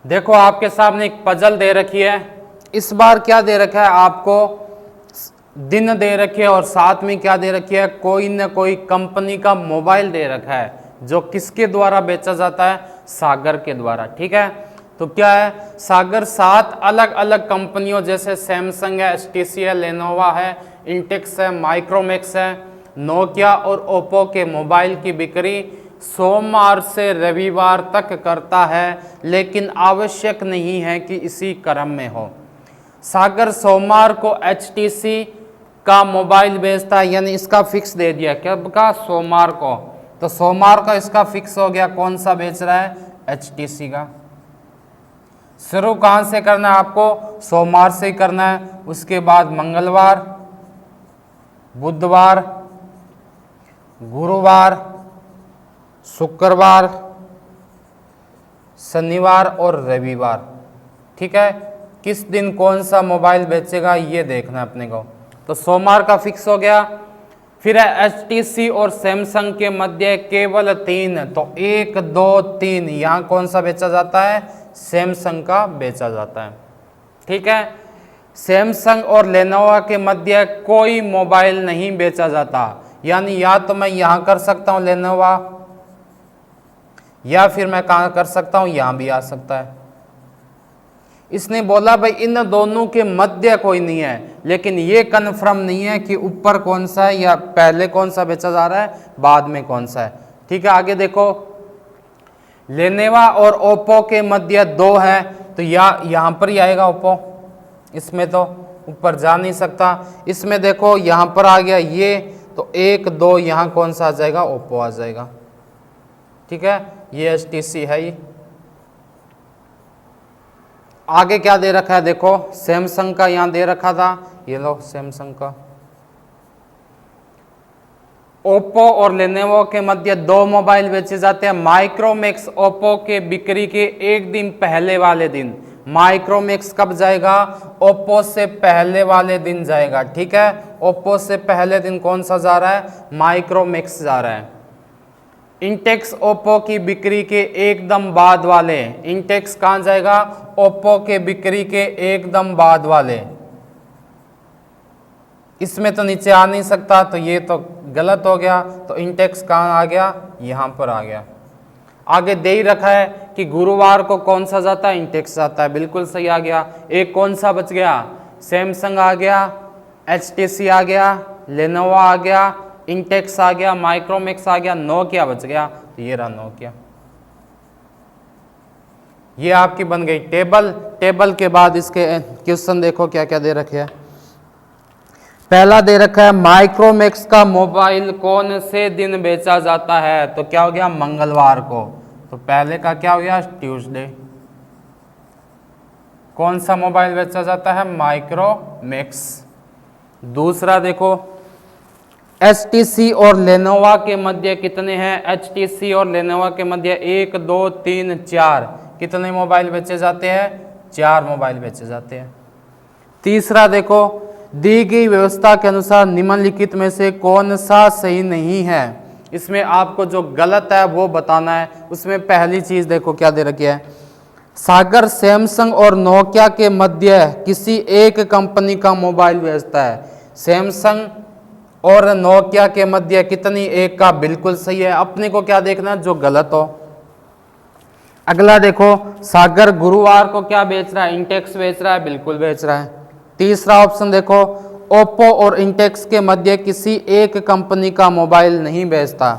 देखो आपके सामने एक पजल दे रखी है। इस बार क्या दे रखा है आपको, दिन दे रखी है और साथ में क्या दे रखी है, कोई न कोई कंपनी का मोबाइल दे रखा है जो किसके द्वारा बेचा जाता है, सागर के द्वारा। ठीक है, तो क्या है, सागर 7 अलग अलग कंपनियों जैसे सैमसंग है, एचटीसी है, लेनोवा है, इंटेक्स है, माइक्रोमैक्स है, नोकिया और ओप्पो के मोबाइल की बिक्री सोमवार से रविवार तक करता है, लेकिन आवश्यक नहीं है कि इसी क्रम में हो। सागर सोमवार को एचटीसी का मोबाइल बेचता है, यानी इसका फिक्स दे दिया कब का, सोमवार को। तो सोमवार का इसका फिक्स हो गया, कौन सा बेच रहा है, एचटीसी का। शुरू कहां से करना है आपको, सोमवार से ही करना है। उसके बाद मंगलवार, बुधवार, गुरुवार, शुक्रवार, शनिवार और रविवार। ठीक है, किस दिन कौन सा मोबाइल बेचेगा ये देखना है अपने को। तो सोमवार का फिक्स हो गया। फिर है एचटीसी और सैमसंग के मध्य केवल 3, तो 1 2 3 यहां कौन सा बेचा जाता है, सैमसंग का बेचा जाता है। ठीक है, सैमसंग और लेनोवा के मध्य कोई मोबाइल नहीं बेचा जाता, यानी या तो मैं यहां कर सकता हूं लेनोवा, या फिर मैं कहां कर सकता हूं, यहां भी आ सकता है। इसने बोला भाई इन दोनों के मध्य कोई नहीं है, लेकिन ये कन्फर्म नहीं है कि ऊपर कौन सा है या पहले कौन सा बेचा जा रहा है, बाद में कौन सा है। ठीक है, आगे देखो, लेनोवा और ओप्पो के मध्य 2 है, तो यहां पर ही आएगा ओप्पो, इसमें तो ऊपर जा नहीं सकता। इसमें देखो यहां पर आ गया ये, तो 1 2 यहां कौन सा आ जाएगा, ओप्पो आ जाएगा। ठीक है, ये एचटीसी है। ये आगे क्या दे रखा है, देखो सैमसंग का यहां दे रखा था, ये लो सैमसंग का। ओप्पो और लेनोवो के मध्य 2 मोबाइल बेचे जाते हैं। माइक्रोमैक्स ओप्पो के बिक्री के एक दिन पहले वाले दिन, माइक्रोमैक्स कब जाएगा, ओप्पो से पहले वाले दिन जाएगा। ठीक है, ओप्पो से पहले दिन कौन सा जा रहा है, माइक्रोमैक्स जा रहा है। इंटेक्स ओप्पो की बिक्री के एकदम बाद वाले, इंटेक्स कहां जाएगा, ओप्पो के बिक्री के एकदम बाद वाले। इसमें तो नीचे आ नहीं सकता, तो ये तो गलत हो गया। तो इंटेक्स कहां आ गया, यहां पर आ गया। आगे दे ही रखा है कि गुरुवार को कौन सा जाता है, इंटेक्स जाता है, बिल्कुल सही आ गया। एक कौन सा बच गया, सैमसंग आ गया, एचटीसी आ गया, लेनोवा आ गया, इंटेक्स आ गया, माइक्रोमैक्स आ गया, नोकिया बच गया। तो ये रहा नोकिया। ये आपकी बन गई टेबल। टेबल के बाद इसके क्वेश्चन देखो क्या क्या दे रखे हैं। पहला दे रखा है माइक्रोमैक्स का मोबाइल कौन से दिन बेचा जाता है, तो क्या हो गया, मंगलवार को। तो पहले का क्या हो गया, ट्यूसडे। कौन सा मोबाइल बेचा जाता है, माइक्रोमैक्स। दूसरा देखो, एचटीसी और लेनोवा के मध्य कितने हैं, एचटीसी और लेनोवा के मध्य 1 2 3 4 कितने मोबाइल बेचे जाते हैं, 4 मोबाइल बेचे जाते हैं। तीसरा देखो, दी गई व्यवस्था के अनुसार निम्नलिखित में से कौन सा सही नहीं है। इसमें आपको जो गलत है वो बताना है। उसमें पहली चीज देखो क्या दे रखी है, सागर सैमसंग और नोकिया के मध्य किसी एक कंपनी का मोबाइल बेचता है। सैमसंग और नोकिया के मध्य कितनी, एक का, बिल्कुल सही है। अपने को क्या देखना, जो गलत हो। अगला देखो, सागर गुरुवार को क्या बेच रहा है, इंटेक्स बेच रहा है, बिल्कुल बेच रहा है। तीसरा ऑप्शन देखो, ओप्पो और इंटेक्स के मध्य किसी एक कंपनी का मोबाइल नहीं बेचता,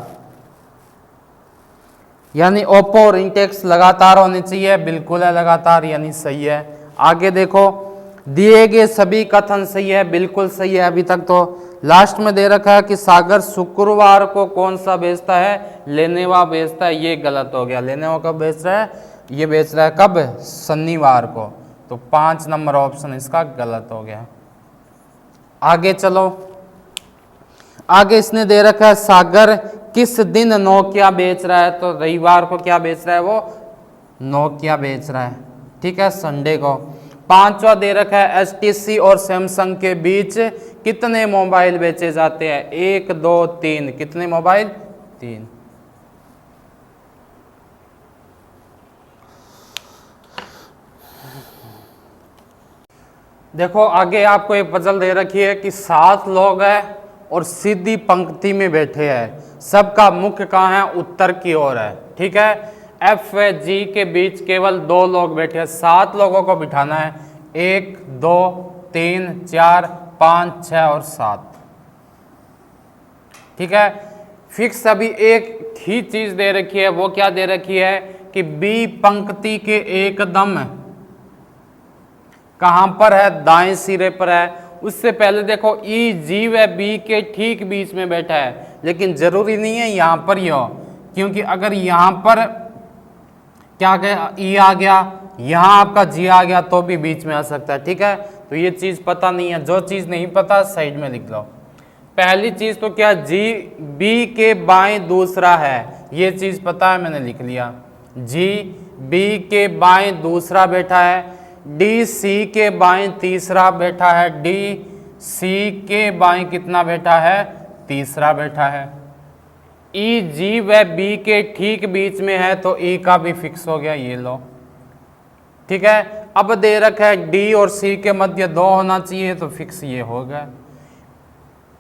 यानी ओप्पो और इंटेक्स लगातार होने चाहिए, बिल्कुल है लगातार, यानी सही है। आगे देखो, दिए गए सभी कथन सही है, बिल्कुल सही है अभी तक। तो लास्ट में दे रखा है कि सागर शुक्रवार को कौन सा बेचता है, लेनोवा बेचता है, ये गलत हो गया। लेनोवा कब बेच रहा है, ये बेच रहा है कब, शनिवार को। तो 5 नंबर ऑप्शन इसका गलत हो गया। आगे चलो, आगे इसने दे रखा है सागर किस दिन नोकिया बेच रहा है, तो रविवार को क्या बेच रहा है, वो नोकिया बेच रहा है। ठीक है, संडे को। पांचवा दे रखा है एचटीसी और सैमसंग के बीच कितने मोबाइल बेचे जाते हैं, 1 2 3 कितने मोबाइल, 3। देखो आगे आपको एक पजल दे रखी है कि 7 लोग हैं और सीधी पंक्ति में बैठे हैं, सबका मुख कहाँ है, उत्तर की ओर है। ठीक है, एफ व जी के बीच केवल 2 लोग बैठे हैं, 7 लोगों को बिठाना है, 1 2 3 4 5 6 और 7। ठीक है, फिक्स अभी एक ही चीज दे रखी है, वो क्या दे रखी है कि बी पंक्ति के एकदम कहां पर है, दाएं सिरे पर है। उससे पहले देखो ई जी व बी के ठीक बीच में बैठा है, लेकिन जरूरी नहीं है यहां पर ही हो, क्योंकि अगर यहां पर क्या गया, ई आ गया, यहां आपका जी आ गया तो भी बीच में आ सकता है। ठीक है, तो ये चीज पता नहीं है, जो चीज नहीं पता साइड में लिख लो। पहली चीज तो क्या, जी बी के बाएं दूसरा है, ये चीज पता है, मैंने लिख लिया। जी बी के बाएं दूसरा बैठा है, डी सी के बाएं तीसरा बैठा है, डी सी के बाएं कितना बैठा है, तीसरा बैठा है। ई जी व बी के ठीक बीच में है तो ई का भी फिक्स हो गया, ये लो। ठीक है, अब दे रखा है डी और सी के मध्य 2 होना चाहिए तो फिक्स ये हो गया।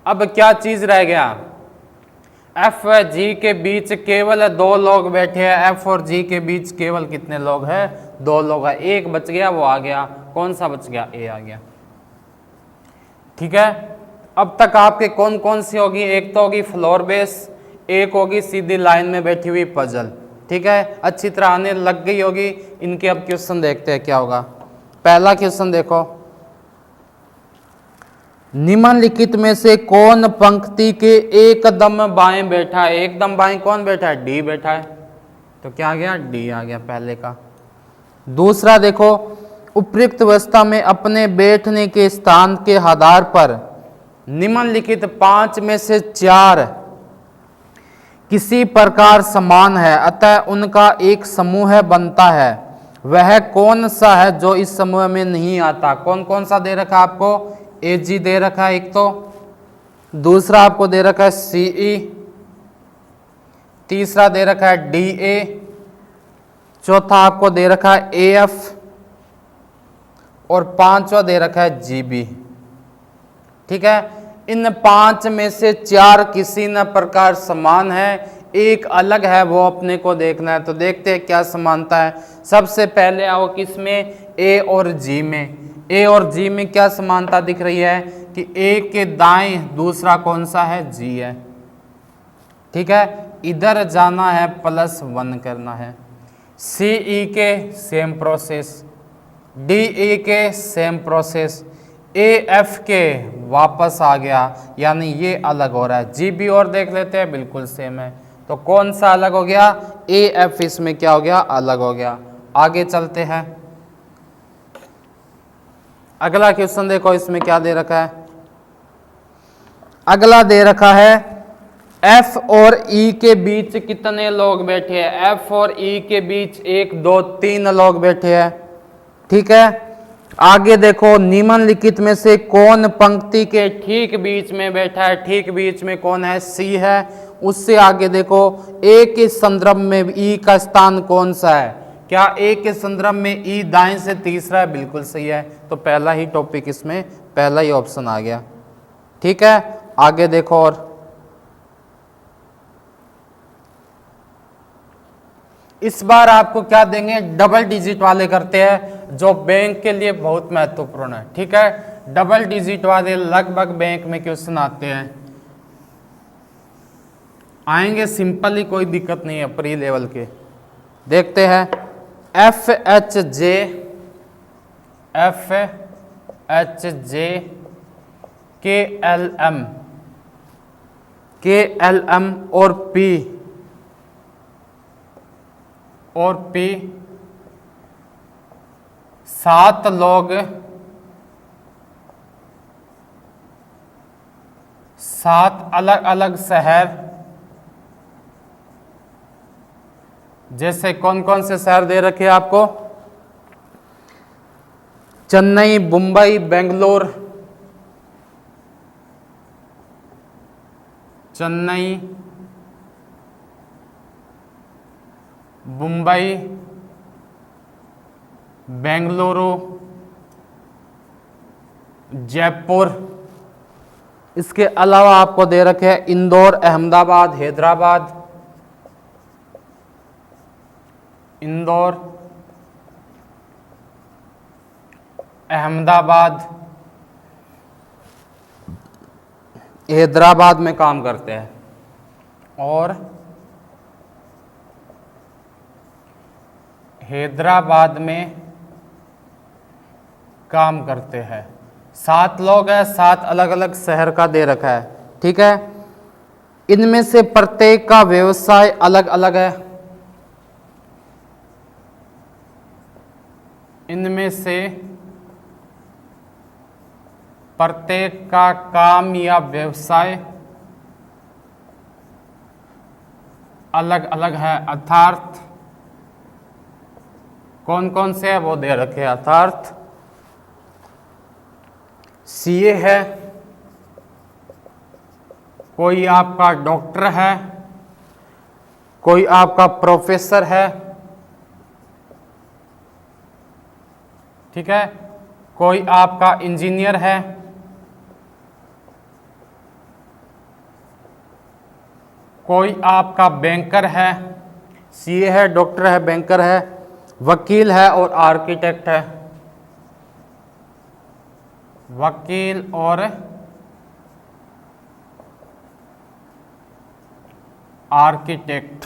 अब क्या चीज रह गया, एफ व जी के बीच केवल 2 लोग बैठे हैं, एफ और जी के बीच केवल कितने लोग हैं, 2 लोग हैं, एक बच गया, वो आ गया, कौन सा बच गया, ए आ गया। ठीक है, अब तक आपके कौन कौन सी होगी, एक तो होगी फ्लोर बेस, एक होगी सीधी लाइन में बैठी हुई पजल। ठीक है, अच्छी तरह आने लग गई होगी। इनके अब क्वेश्चन देखते हैं क्या होगा। पहला क्वेश्चन देखो, निम्नलिखित में से कौन पंक्ति के एकदम बाएं बैठा है, एकदम बाएं कौन बैठा है, डी बैठा है, तो क्या आ गया, डी आ गया पहले का। दूसरा देखो, उपयुक्त अवस्था में अपने बैठने के स्थान के आधार पर निम्नलिखित 5 में से 4 किसी प्रकार समान है, अतः उनका एक समूह बनता है, वह कौन सा है जो इस समूह में नहीं आता। कौन कौन सा दे रखा आपको, ए जी दे रखा है एक तो, दूसरा आपको दे रखा है सी ई, तीसरा दे रखा है डी ए, चौथा आपको दे रखा है ए एफ और 5वां दे रखा है जी बी। ठीक है, इन 5 में से 4 किसी न प्रकार समान है, एक अलग है, वो अपने को देखना है। तो देखते हैं क्या समानता है। सबसे पहले आओ किसमें, ए और जी में। ए और जी में क्या समानता दिख रही है कि ए के दाएं दूसरा कौन सा है, जी है। ठीक है, इधर जाना है +1 करना है। सी ई के सेम प्रोसेस, डी ई के सेम प्रोसेस, ए एफ के वापस आ गया, यानी ये अलग हो रहा है। जी बी और देख लेते हैं, बिल्कुल सेम है। तो कौन सा अलग हो गया, ए एफ इसमें क्या हो गया, अलग हो गया। आगे चलते हैं, अगला क्वेश्चन देखो, इसमें क्या दे रखा है। अगला दे रखा है एफ और ई के बीच कितने लोग बैठे हैं, एफ और ई के बीच 1 2 3 लोग बैठे हैं। ठीक है, आगे देखो, निम्नलिखित में से कौन पंक्ति के ठीक बीच में बैठा है, ठीक बीच में कौन है, सी है। उससे आगे देखो, ए के संदर्भ में ई का स्थान कौन सा है, क्या ए के संदर्भ में ई दाएं से तीसरा है, बिल्कुल सही है। तो पहला ही टॉपिक इसमें, पहला ही ऑप्शन आ गया। ठीक है, आगे देखो, और इस बार आपको क्या देंगे, डबल डिजिट वाले करते हैं, जो बैंक के लिए बहुत महत्वपूर्ण है। ठीक है, डबल डिजिट वाले लगभग बैंक में क्वेश्चन आते हैं, आएंगे सिंपल ही, कोई दिक्कत नहीं है, प्री लेवल के। देखते हैं, F H J, F H J के एल एम और पी 7 लोग 7 अलग अलग शहर, जैसे कौन कौन से शहर दे रखे हैं आपको, चेन्नई, मुंबई, बेंगलोर, चेन्नई, मुंबई, बेंगलुरु, जयपुर। इसके अलावा आपको दे रखे हैं इंदौर, अहमदाबाद, हैदराबाद, इंदौर, अहमदाबाद, हैदराबाद में काम करते हैं और हैदराबाद में काम करते हैं। 7 लोग हैं, 7 अलग अलग शहर का दे रखा है, ठीक है। इनमें से प्रत्येक का व्यवसाय अलग अलग है। इनमें से प्रत्येक का काम या व्यवसाय अलग अलग है, अर्थात कौन कौन से है वो दे रखे हैं। अर्थात सीए है, कोई आपका डॉक्टर है, कोई आपका प्रोफेसर है, ठीक है, कोई आपका इंजीनियर है, कोई आपका बैंकर है। सीए है, डॉक्टर है, बैंकर है, वकील है और आर्किटेक्ट है। वकील और आर्किटेक्ट।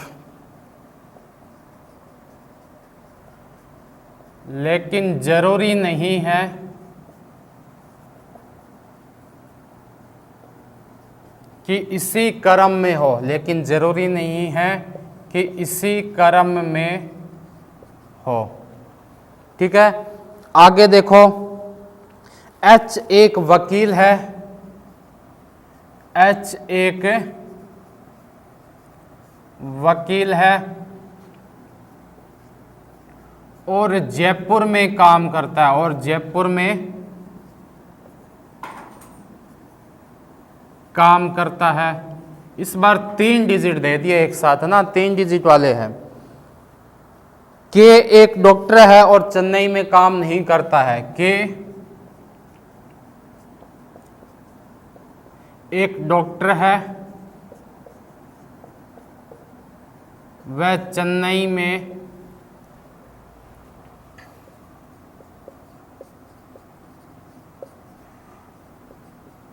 लेकिन जरूरी नहीं है कि इसी क्रम में हो, लेकिन जरूरी नहीं है कि इसी क्रम में हो, ठीक है। आगे देखो, एच एक वकील है, एच एक वकील है और जयपुर में काम करता है, और जयपुर में काम करता है। इस बार 3 डिजिट दे दिए एक साथ ना, 3 डिजिट वाले हैं। के एक डॉक्टर है और चेन्नई में काम नहीं करता है। के एक डॉक्टर है, वह चेन्नई में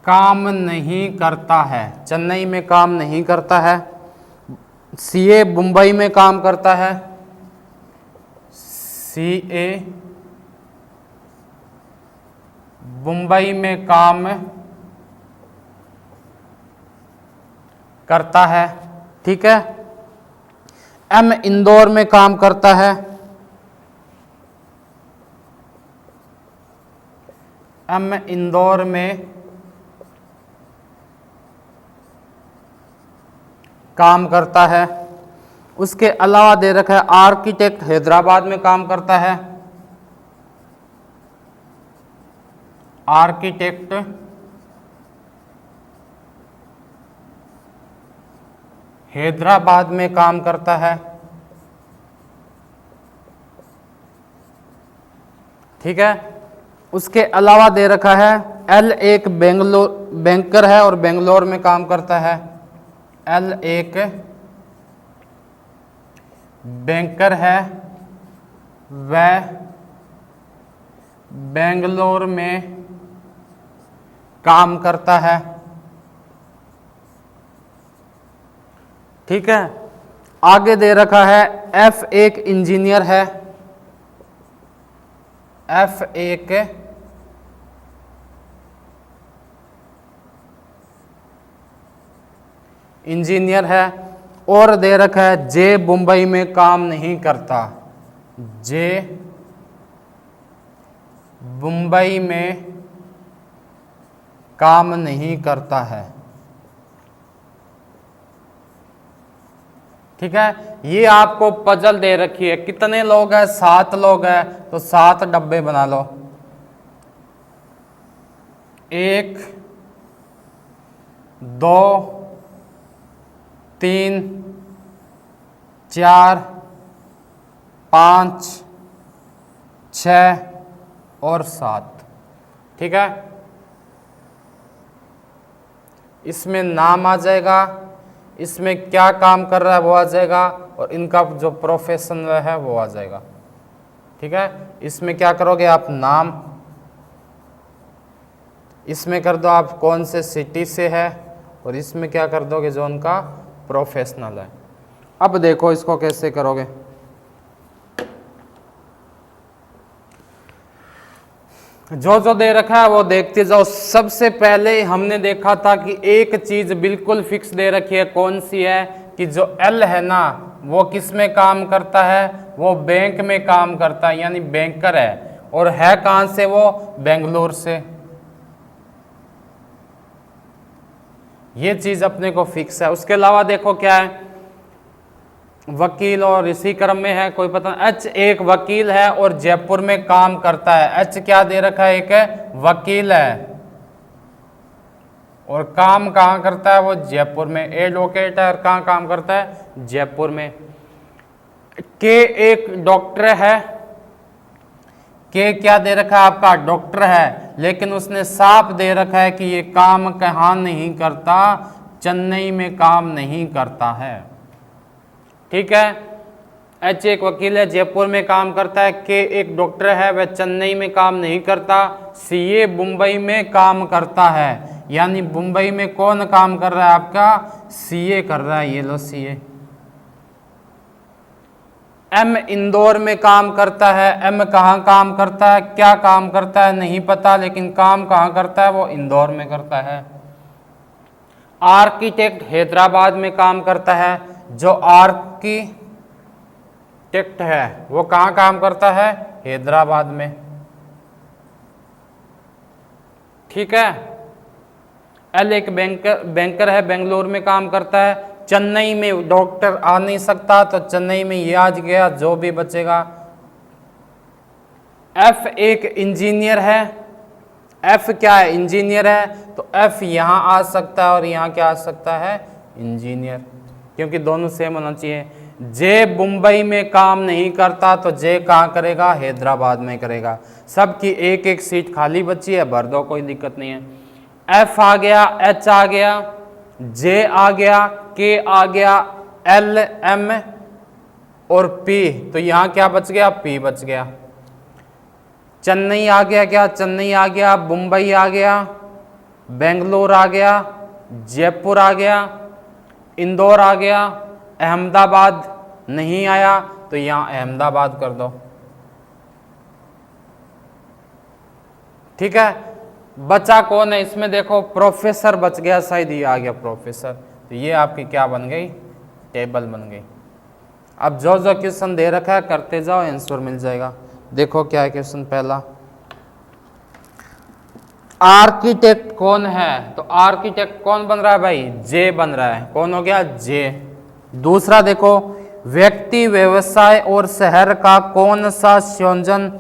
काम नहीं करता है, चेन्नई में काम नहीं करता है। सीए मुंबई में काम करता है, सीए मुंबई में काम करता है, ठीक है। एम इंदौर में काम करता है, एम इंदौर में काम करता है। उसके अलावा दे रखा है आर्किटेक्ट हैदराबाद में काम करता है, आर्किटेक्ट हैदराबाद में काम करता है, ठीक है। उसके अलावा दे रखा है एल एक बेंगलोर बैंकर है और बेंगलोर में काम करता है। एल एक बैंकर है, वह बेंगलोर में काम करता है, ठीक है। आगे दे रखा है एफ एक इंजीनियर है, एफ एक इंजीनियर है और दे रखा है जे मुंबई में काम नहीं करता, जे मुंबई में काम नहीं करता है, ठीक है। ये आपको पजल दे रखी है, कितने लोग हैं, 7 लोग हैं, तो 7 डब्बे बना लो। 1 2 3 4 5 6 और 7, ठीक है। इसमें नाम आ जाएगा, इसमें क्या काम कर रहा है वो आ जाएगा, और इनका जो प्रोफेशन है वो आ जाएगा। ठीक है, इसमें क्या करोगे आप नाम, इसमें कर दो आप कौन से सिटी से है, और इसमें क्या कर दोगे जो उनका प्रोफेशनल है। अब देखो इसको कैसे करोगे। जो जो दे रखा है वो देखते जाओ। सबसे पहले हमने देखा था कि एक चीज बिल्कुल फिक्स दे रखी है, कौन सी है, कि जो एल है ना वो किस में काम करता है, वो बैंक में काम करता है, यानी बैंकर है, और है कहां से, वो बेंगलुरु से। ये चीज अपने को फिक्स है। उसके अलावा देखो क्या है, वकील और इसी क्रम में है, कोई पता नहीं। एच एक वकील है और जयपुर में काम करता है। एच क्या दे रखा है, एक वकील है और काम कहाँ करता है, वो जयपुर में। एडवोकेट है और कहाँ काम करता है, जयपुर में। के एक डॉक्टर है, के क्या दे रखा है आपका, डॉक्टर है, लेकिन उसने साफ दे रखा है कि ये काम कहाँ नहीं करता, चेन्नई में काम नहीं करता है। ठीक है, एच एक वकील है, जयपुर में काम करता है। के एक डॉक्टर है, वह चेन्नई में काम नहीं करता। सीए मुंबई में काम करता है, यानी मुंबई में कौन काम कर रहा है आपका, सीए कर रहा है। ये लो सीए। एम इंदौर में काम करता है। एम कहाँ काम करता है, क्या काम करता है नहीं पता, लेकिन काम कहाँ करता है, वो इंदौर में करता है। आर्किटेक्ट हैदराबाद में काम करता है। जो आर्किटेक्ट है वो कहाँ काम करता है, हैदराबाद में। ठीक है, एल एक बैंकर है, बेंगलुरु में काम करता है। चेन्नई में डॉक्टर आ नहीं सकता, तो चेन्नई में ये आज गया, जो भी बचेगा। एफ एक इंजीनियर है। एफ क्या है, इंजीनियर है, तो एफ यहां आ सकता है और यहां क्या आ सकता है, इंजीनियर, क्योंकि दोनों सेम होना चाहिए। जे मुंबई में काम नहीं करता, तो जे कहाँ करेगा, हैदराबाद में करेगा। सबकी एक एक सीट खाली बची है, भर दो, कोई दिक्कत नहीं है। एफ आ गया, एच आ गया, जे आ गया, के आ गया, एल एम और पी, तो यहां क्या बच गया, पी बच गया। चेन्नई आ गया, क्या चेन्नई आ गया, मुंबई आ गया, बेंगलोर आ गया, जयपुर आ गया, इंदौर आ गया, अहमदाबाद नहीं आया, तो यहां अहमदाबाद कर दो। ठीक है, बचा कौन है इसमें, देखो प्रोफेसर बच गया, शायद ये आ गया प्रोफेसर, तो ये आपकी क्या बन गई, टेबल बन गई। अब जो जो क्वेश्चन दे रखा है करते जाओ, आंसर मिल जाएगा। देखो क्या है क्वेश्चन पहला, आर्किटेक्ट कौन है, तो आर्किटेक्ट कौन बन रहा है भाई, जे बन रहा है। कौन हो गया, जे। दूसरा देखो, व्यक्ति, व्यवसाय और शहर का कौन सा संयोजन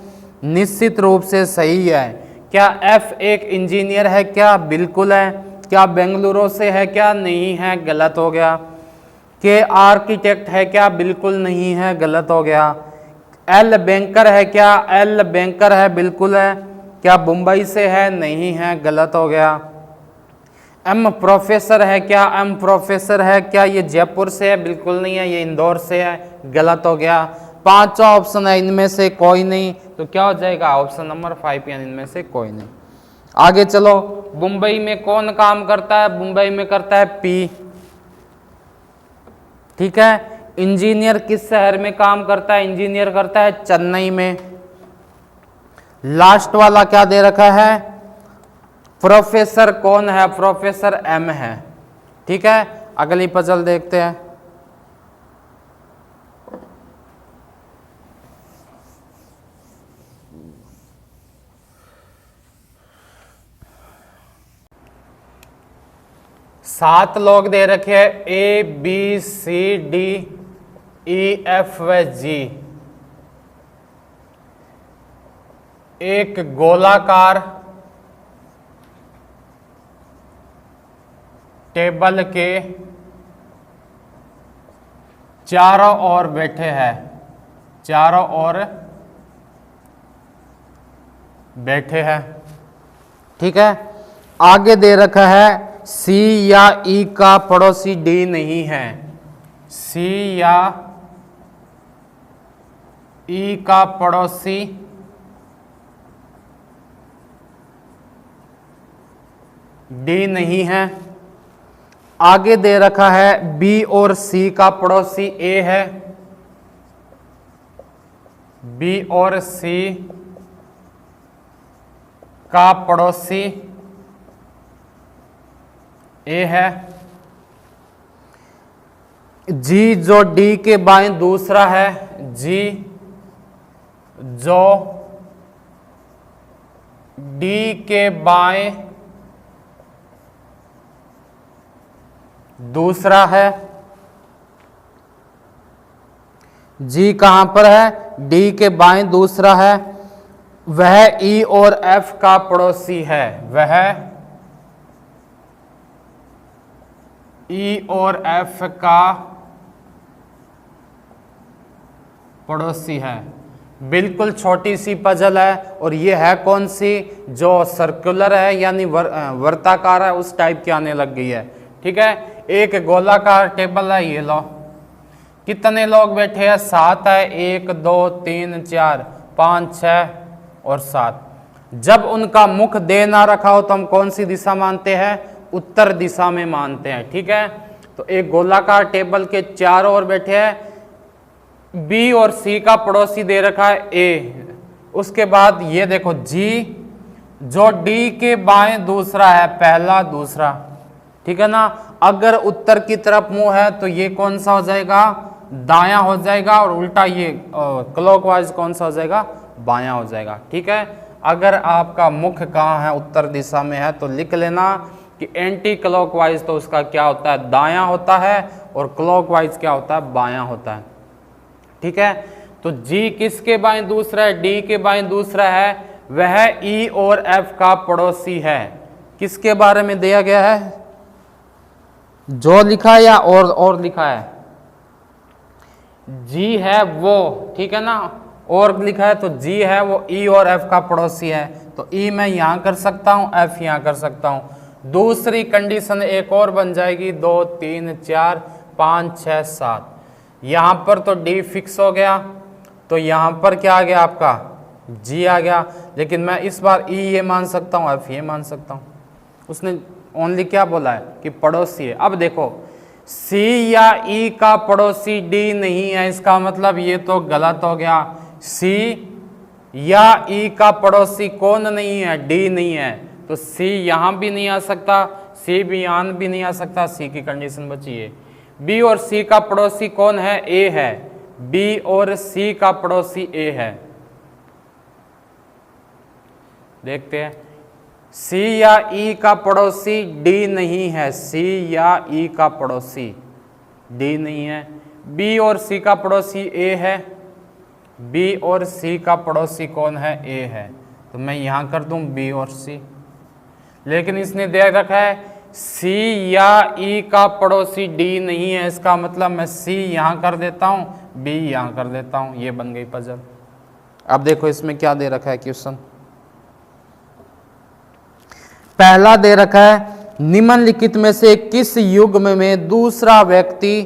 निश्चित रूप से सही है। क्या एफ एक इंजीनियर है, क्या बिल्कुल है। क्या बेंगलुरु से है, क्या नहीं है, गलत हो गया। के आर्किटेक्ट है, क्या बिल्कुल नहीं है, गलत हो गया। एल बैंकर है, क्या एल बैंकर है, बिल्कुल है। क्या मुंबई से है, नहीं है, गलत हो गया। एम प्रोफेसर है, क्या एम प्रोफेसर है, क्या ये जयपुर से है, बिल्कुल नहीं है, ये इंदौर से है, गलत हो गया। पांचों ऑप्शन है, इनमें से कोई नहीं, तो क्या हो जाएगा ऑप्शन नंबर 5, यानी इनमें से कोई नहीं। आगे चलो, मुंबई में कौन काम करता है, मुंबई में करता है पी। ठीक है, इंजीनियर किस शहर में काम करता है, इंजीनियर करता है चेन्नई में। लास्ट वाला क्या दे रखा है, प्रोफेसर कौन है, प्रोफेसर एम है। ठीक है, अगली पजल देखते हैं। सात लोग दे रखे हैं, A B C D E F व जी। एक गोलाकार टेबल के चारों ओर बैठे हैं, चारों ओर बैठे हैं। ठीक है, आगे दे रखा है सी या ई का पड़ोसी डी नहीं है, सी या ई का पड़ोसी डी नहीं है। आगे दे रखा है बी और सी का पड़ोसी ए है, बी और सी का पड़ोसी ए है। जी जो डी के बाएं दूसरा है, जी जो डी के बाएं दूसरा है, जी कहां पर है, डी के बाएं दूसरा है, वह ई और एफ का पड़ोसी है, वह ई और एफ का पड़ोसी है। बिल्कुल छोटी सी पजल है, और ये है कौन सी, जो सर्कुलर है यानी वर्ताकार है, उस टाइप की आने लग गई है। ठीक है, एक गोलाकार टेबल है, ये लो, कितने लोग बैठे हैं, 7 है, 1 2 3 4 5 6 और 7। जब उनका मुख दे ना रखा हो तो हम कौन सी दिशा मानते हैं, उत्तर दिशा में मानते हैं। ठीक है, तो एक गोलाकार टेबल के चारों ओर बैठे हैं, बी और सी का पड़ोसी दे रखा है ए, उसके बाद ये देखो जी जो डी के बाएं दूसरा है, पहला दूसरा, ठीक है ना। अगर उत्तर की तरफ मुंह है तो ये कौन सा हो जाएगा, दायां हो जाएगा, और उल्टा ये क्लॉकवाइज कौन सा हो जाएगा, बायां हो जाएगा। ठीक है, अगर आपका मुख कहाँ है, उत्तर दिशा में है, तो लिख लेना कि एंटी क्लॉकवाइज तो उसका क्या होता है, दायां होता है, और क्लॉकवाइज क्या होता है, बायां होता है। ठीक है, तो जी किसके बाएं दूसरा है, डी के बाएं दूसरा है, वह ई और एफ का पड़ोसी है। किसके बारे में दिया गया है, जो लिखा है या और लिखा है, जी है वो, ठीक है ना, और लिखा है तो जी है वो ई और एफ का पड़ोसी है, तो ई मैं यहां कर सकता हूं, एफ यहां कर सकता हूं। दूसरी कंडीशन एक और बन जाएगी, 2 3 4 5 6 7, यहां पर तो डी फिक्स हो गया, तो यहां पर क्या आ गया आपका, जी आ गया। लेकिन मैं इस बार ई ये मान सकता हूं, एफ ये मान सकता हूं, उसने ओनली क्या बोला है कि पड़ोसी है। अब देखो सी या ई का पड़ोसी डी नहीं है, इसका मतलब ये तो गलत हो गया। सी या ई का पड़ोसी कौन नहीं है, डी नहीं है, तो सी यहां भी नहीं आ सकता, सी भी यहां भी नहीं आ सकता, सी की कंडीशन बची है। बी और सी का पड़ोसी कौन है, ए है, बी और सी का पड़ोसी ए है। देखते हैं, सी या ई का पड़ोसी डी नहीं है, सी या ई का पड़ोसी डी नहीं है। बी और सी का पड़ोसी ए है, बी और सी का पड़ोसी कौन है, ए है, तो मैं यहां कर दूं बी और सी। लेकिन इसने दे रखा है सी या ई का पड़ोसी डी नहीं है, इसका मतलब मैं सी यहां कर देता हूं, बी यहां कर देता हूं, ये बन गई पजल। अब देखो इसमें क्या दे रखा है क्वेश्चन, पहला दे रखा है निम्नलिखित में से किस युग्म में दूसरा व्यक्ति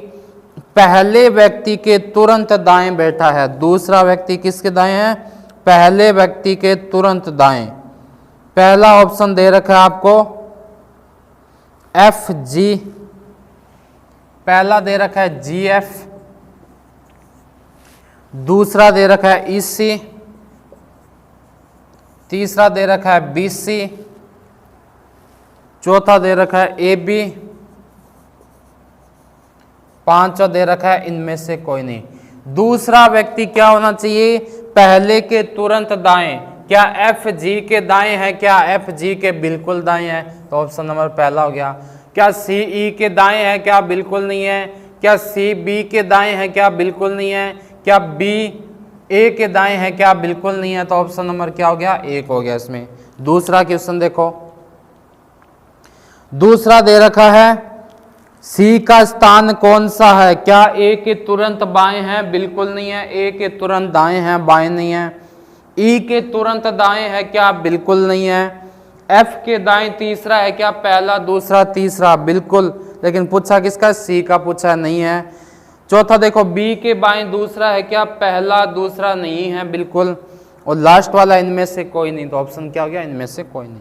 पहले व्यक्ति के तुरंत दाएं बैठा है। दूसरा व्यक्ति किसके दाएं है, पहले व्यक्ति के तुरंत दाएं। पहला ऑप्शन दे रखा है आपको एफ जी, पहला दे रखा है जी एफ, दूसरा दे रखा है ई सी, तीसरा दे रखा है बी सी, चौथा दे रखा है ए बी, पांचवा दे रखा है इनमें से कोई नहीं। दूसरा व्यक्ति क्या होना चाहिए, पहले के तुरंत दाएं। क्या एफ जी के दाएं है, क्या एफ जी के बिल्कुल दाएं है, तो ऑप्शन नंबर पहला हो गया। क्या सी ई के दाएं है, क्या बिल्कुल नहीं है। क्या सी बी के दाएं है, क्या बिल्कुल नहीं है। क्या बी ए के दाएं है, क्या बिल्कुल नहीं है, तो ऑप्शन नंबर क्या हो गया, एक हो गया इसमें। दूसरा क्वेश्चन देखो, दूसरा दे रखा है सी का स्थान कौन सा है, क्या ए के तुरंत बाएं हैं, बिल्कुल नहीं है। ए के तुरंत दाएं हैं, बाएं नहीं है। ई के तुरंत दाएं है, क्या बिल्कुल नहीं है। एफ के दाएं तीसरा है क्या? पहला, दूसरा, तीसरा, बिल्कुल। लेकिन पूछा किसका? सी का पूछा, नहीं है। चौथा देखो, बी के बाएं दूसरा है क्या? पहला, दूसरा, नहीं है, बिल्कुल। और लास्ट वाला इनमें से कोई नहीं, तो ऑप्शन क्या हो गया? इनमें से कोई नहीं।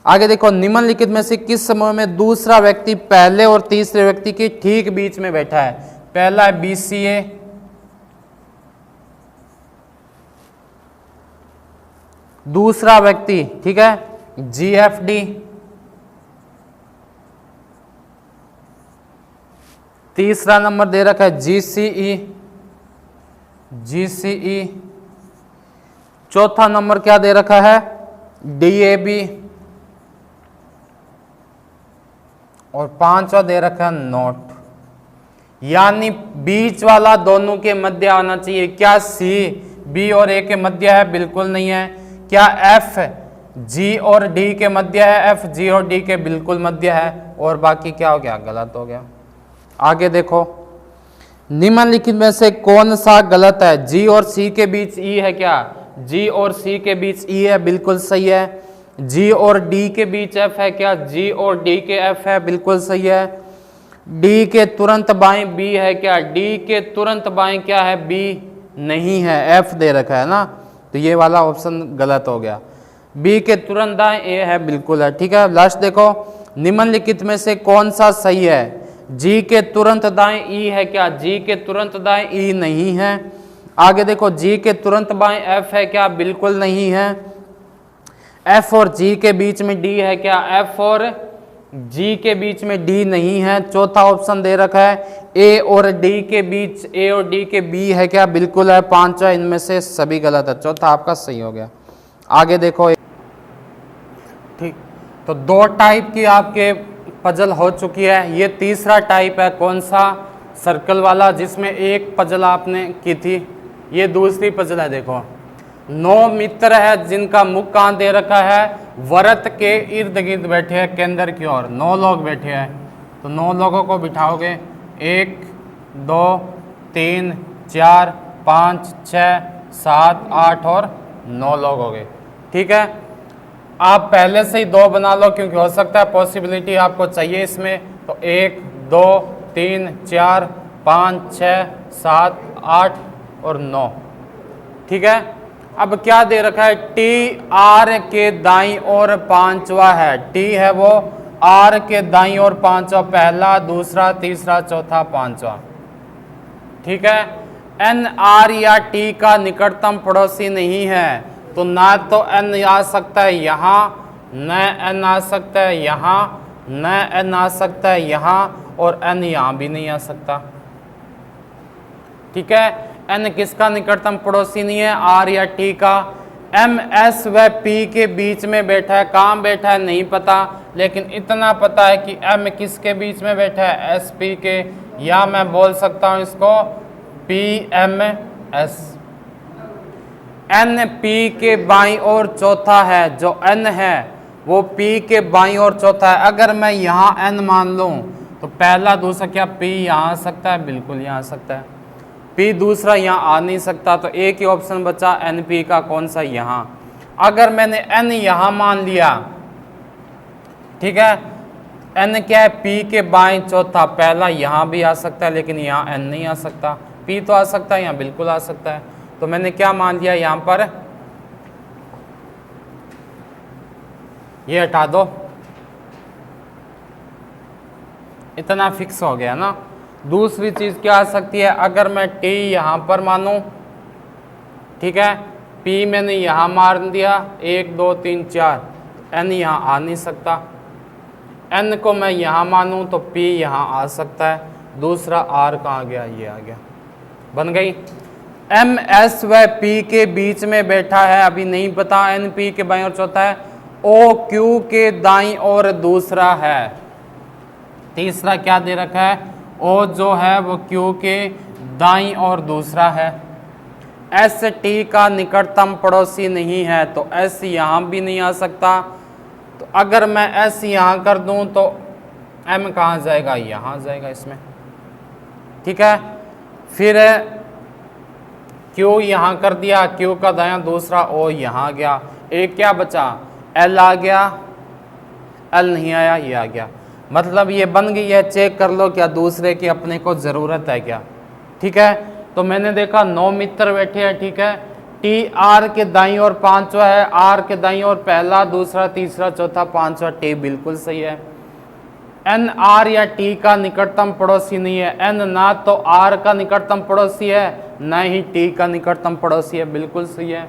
आगे देखो, निम्नलिखित में से किस समूह में दूसरा व्यक्ति पहले और तीसरे व्यक्ति के ठीक बीच में बैठा है? पहला है BCA, दूसरा व्यक्ति, ठीक है, GFD, तीसरा नंबर दे रखा है GCE, चौथा नंबर क्या दे रखा है? DAB, और पांचवा दे रखा है नोट। यानी बीच वाला दोनों के मध्य आना चाहिए। क्या C B और A के मध्य है? बिल्कुल नहीं है। क्या F G और D के मध्य है? F G और D के बिल्कुल मध्य है। और बाकी क्या हो गया? गलत हो गया। आगे देखो, निम्नलिखित में से कौन सा गलत है? G और C के बीच E है क्या? G और C के बीच E है, बिल्कुल सही है। G और D के बीच F है क्या? G और D के F है, बिल्कुल सही है। D के तुरंत बाएं B है क्या? D के तुरंत बाएं क्या है? B नहीं है, F दे रखा है ना, तो ये वाला ऑप्शन गलत हो गया। B के तुरंत दाएं A है, बिल्कुल है। ठीक है, लास्ट देखो, निम्नलिखित में से कौन सा सही है? G के तुरंत दाएं E है क्या? G के तुरंत दाएं E नहीं है। आगे देखो, G के तुरंत बाएं F है क्या? बिल्कुल नहीं है। F और G के बीच में D है क्या? F और G के बीच में D नहीं है। चौथा ऑप्शन दे रखा है A और D के बीच, A और D के B है क्या? बिल्कुल है। पांचवा इनमें से सभी गलत है, चौथा आपका सही हो गया। आगे देखो, ठीक, तो दो टाइप की आपके पजल हो चुकी है। ये तीसरा टाइप है, कौन सा? सर्कल वाला, जिसमें एक पजल आपने की थी। ये दूसरी पजल है। देखो, 9 मित्र है जिनका मुख कहाँ दे रखा है? वृत्त के इर्द गिर्द बैठे हैं, केंद्र की ओर 9 लोग बैठे हैं। तो 9 लोगों को बिठाओगे, 1 2 3 4 5 6 7 8 और 9 लोग हो गए। ठीक है, आप पहले से ही 2 बना लो, क्योंकि हो सकता है पॉसिबिलिटी आपको चाहिए इसमें। तो 1 2 3 4 5 6 7 8 और 9। ठीक है, अब क्या दे रखा है? टी आर के दाईं ओर पांचवा है। टी है वो आर के दाईं ओर पांचवा, पहला, दूसरा, तीसरा, चौथा, पांचवा। ठीक है, एन आर या टी का निकटतम पड़ोसी नहीं है, तो ना तो एन आ सकता है यहाँ, न एन आ सकता है यहाँ, न एन आ सकता है यहाँ, और एन यहाँ भी नहीं आ सकता। ठीक है, एन किसका निकटतम पड़ोसी नहीं है? आर या टी का। एम एस व पी के बीच में बैठा है। कहाँ बैठा है नहीं पता, लेकिन इतना पता है कि एम किसके बीच में बैठा है? एस पी के, या मैं बोल सकता हूँ इसको P M S. N P के बाईं ओर चौथा है। जो एन है वो पी के बाईं ओर चौथा है। अगर मैं यहाँ एन मान लूँ तो पहला, दूसरा, क्या पी यहाँ आ सकता है? बिल्कुल यहाँ आ सकता है। पी दूसरा यहाँ आ नहीं सकता, तो एक ही ऑप्शन बचा एन पी का, कौन सा? यहाँ। अगर मैंने एन यहाँ मान लिया, ठीक है, एन क्या है? पी के बाएं चौथा, पहला यहाँ भी आ सकता है, लेकिन यहाँ एन नहीं आ सकता। पी तो आ सकता है, यहाँ बिल्कुल आ सकता है। तो मैंने क्या मान लिया यहाँ पर? ये हटा दो, इतना फिक्स हो गया ना। दूसरी चीज क्या आ सकती है? अगर मैं टी यहाँ पर मानूं, ठीक है, पी मैंने यहाँ मान दिया, 1 2 3 4, एन यहाँ आ नहीं सकता। एन को मैं यहाँ मानूं तो पी यहाँ आ सकता है। दूसरा आर कहाँ गया? ये आ गया, बन गई। एम एस व पी के बीच में बैठा है, अभी नहीं पता। एन पी के बाईं ओर चौथा है। ओ क्यू के दाईं ओर दूसरा है। तीसरा क्या दे रखा है? ओ जो है वो क्यू के दाईं ओर दूसरा है। एस टी का निकटतम पड़ोसी नहीं है, तो एस यहाँ भी नहीं आ सकता। तो अगर मैं एस यहाँ कर दूं तो एम कहाँ जाएगा? यहाँ जाएगा इसमें। ठीक है, फिर क्यू यहाँ कर दिया, क्यू का दायां दूसरा, ओ यहाँ गया। एक क्या बचा? एल आ गया, एल नहीं आया, ये आ गया। मतलब ये बन गई है। चेक कर लो क्या दूसरे की अपने को ज़रूरत है क्या। ठीक है, तो मैंने देखा 9 मित्र बैठे हैं। ठीक है, टी आर के दाईं ओर 5वां है, आर के दाईं ओर पहला, दूसरा, तीसरा, चौथा, 5वां, टी बिल्कुल सही है। एन आर या टी का निकटतम पड़ोसी नहीं है। एन ना तो आर का निकटतम पड़ोसी है, ना ही टी का निकटतम पड़ोसी है, बिल्कुल सही है।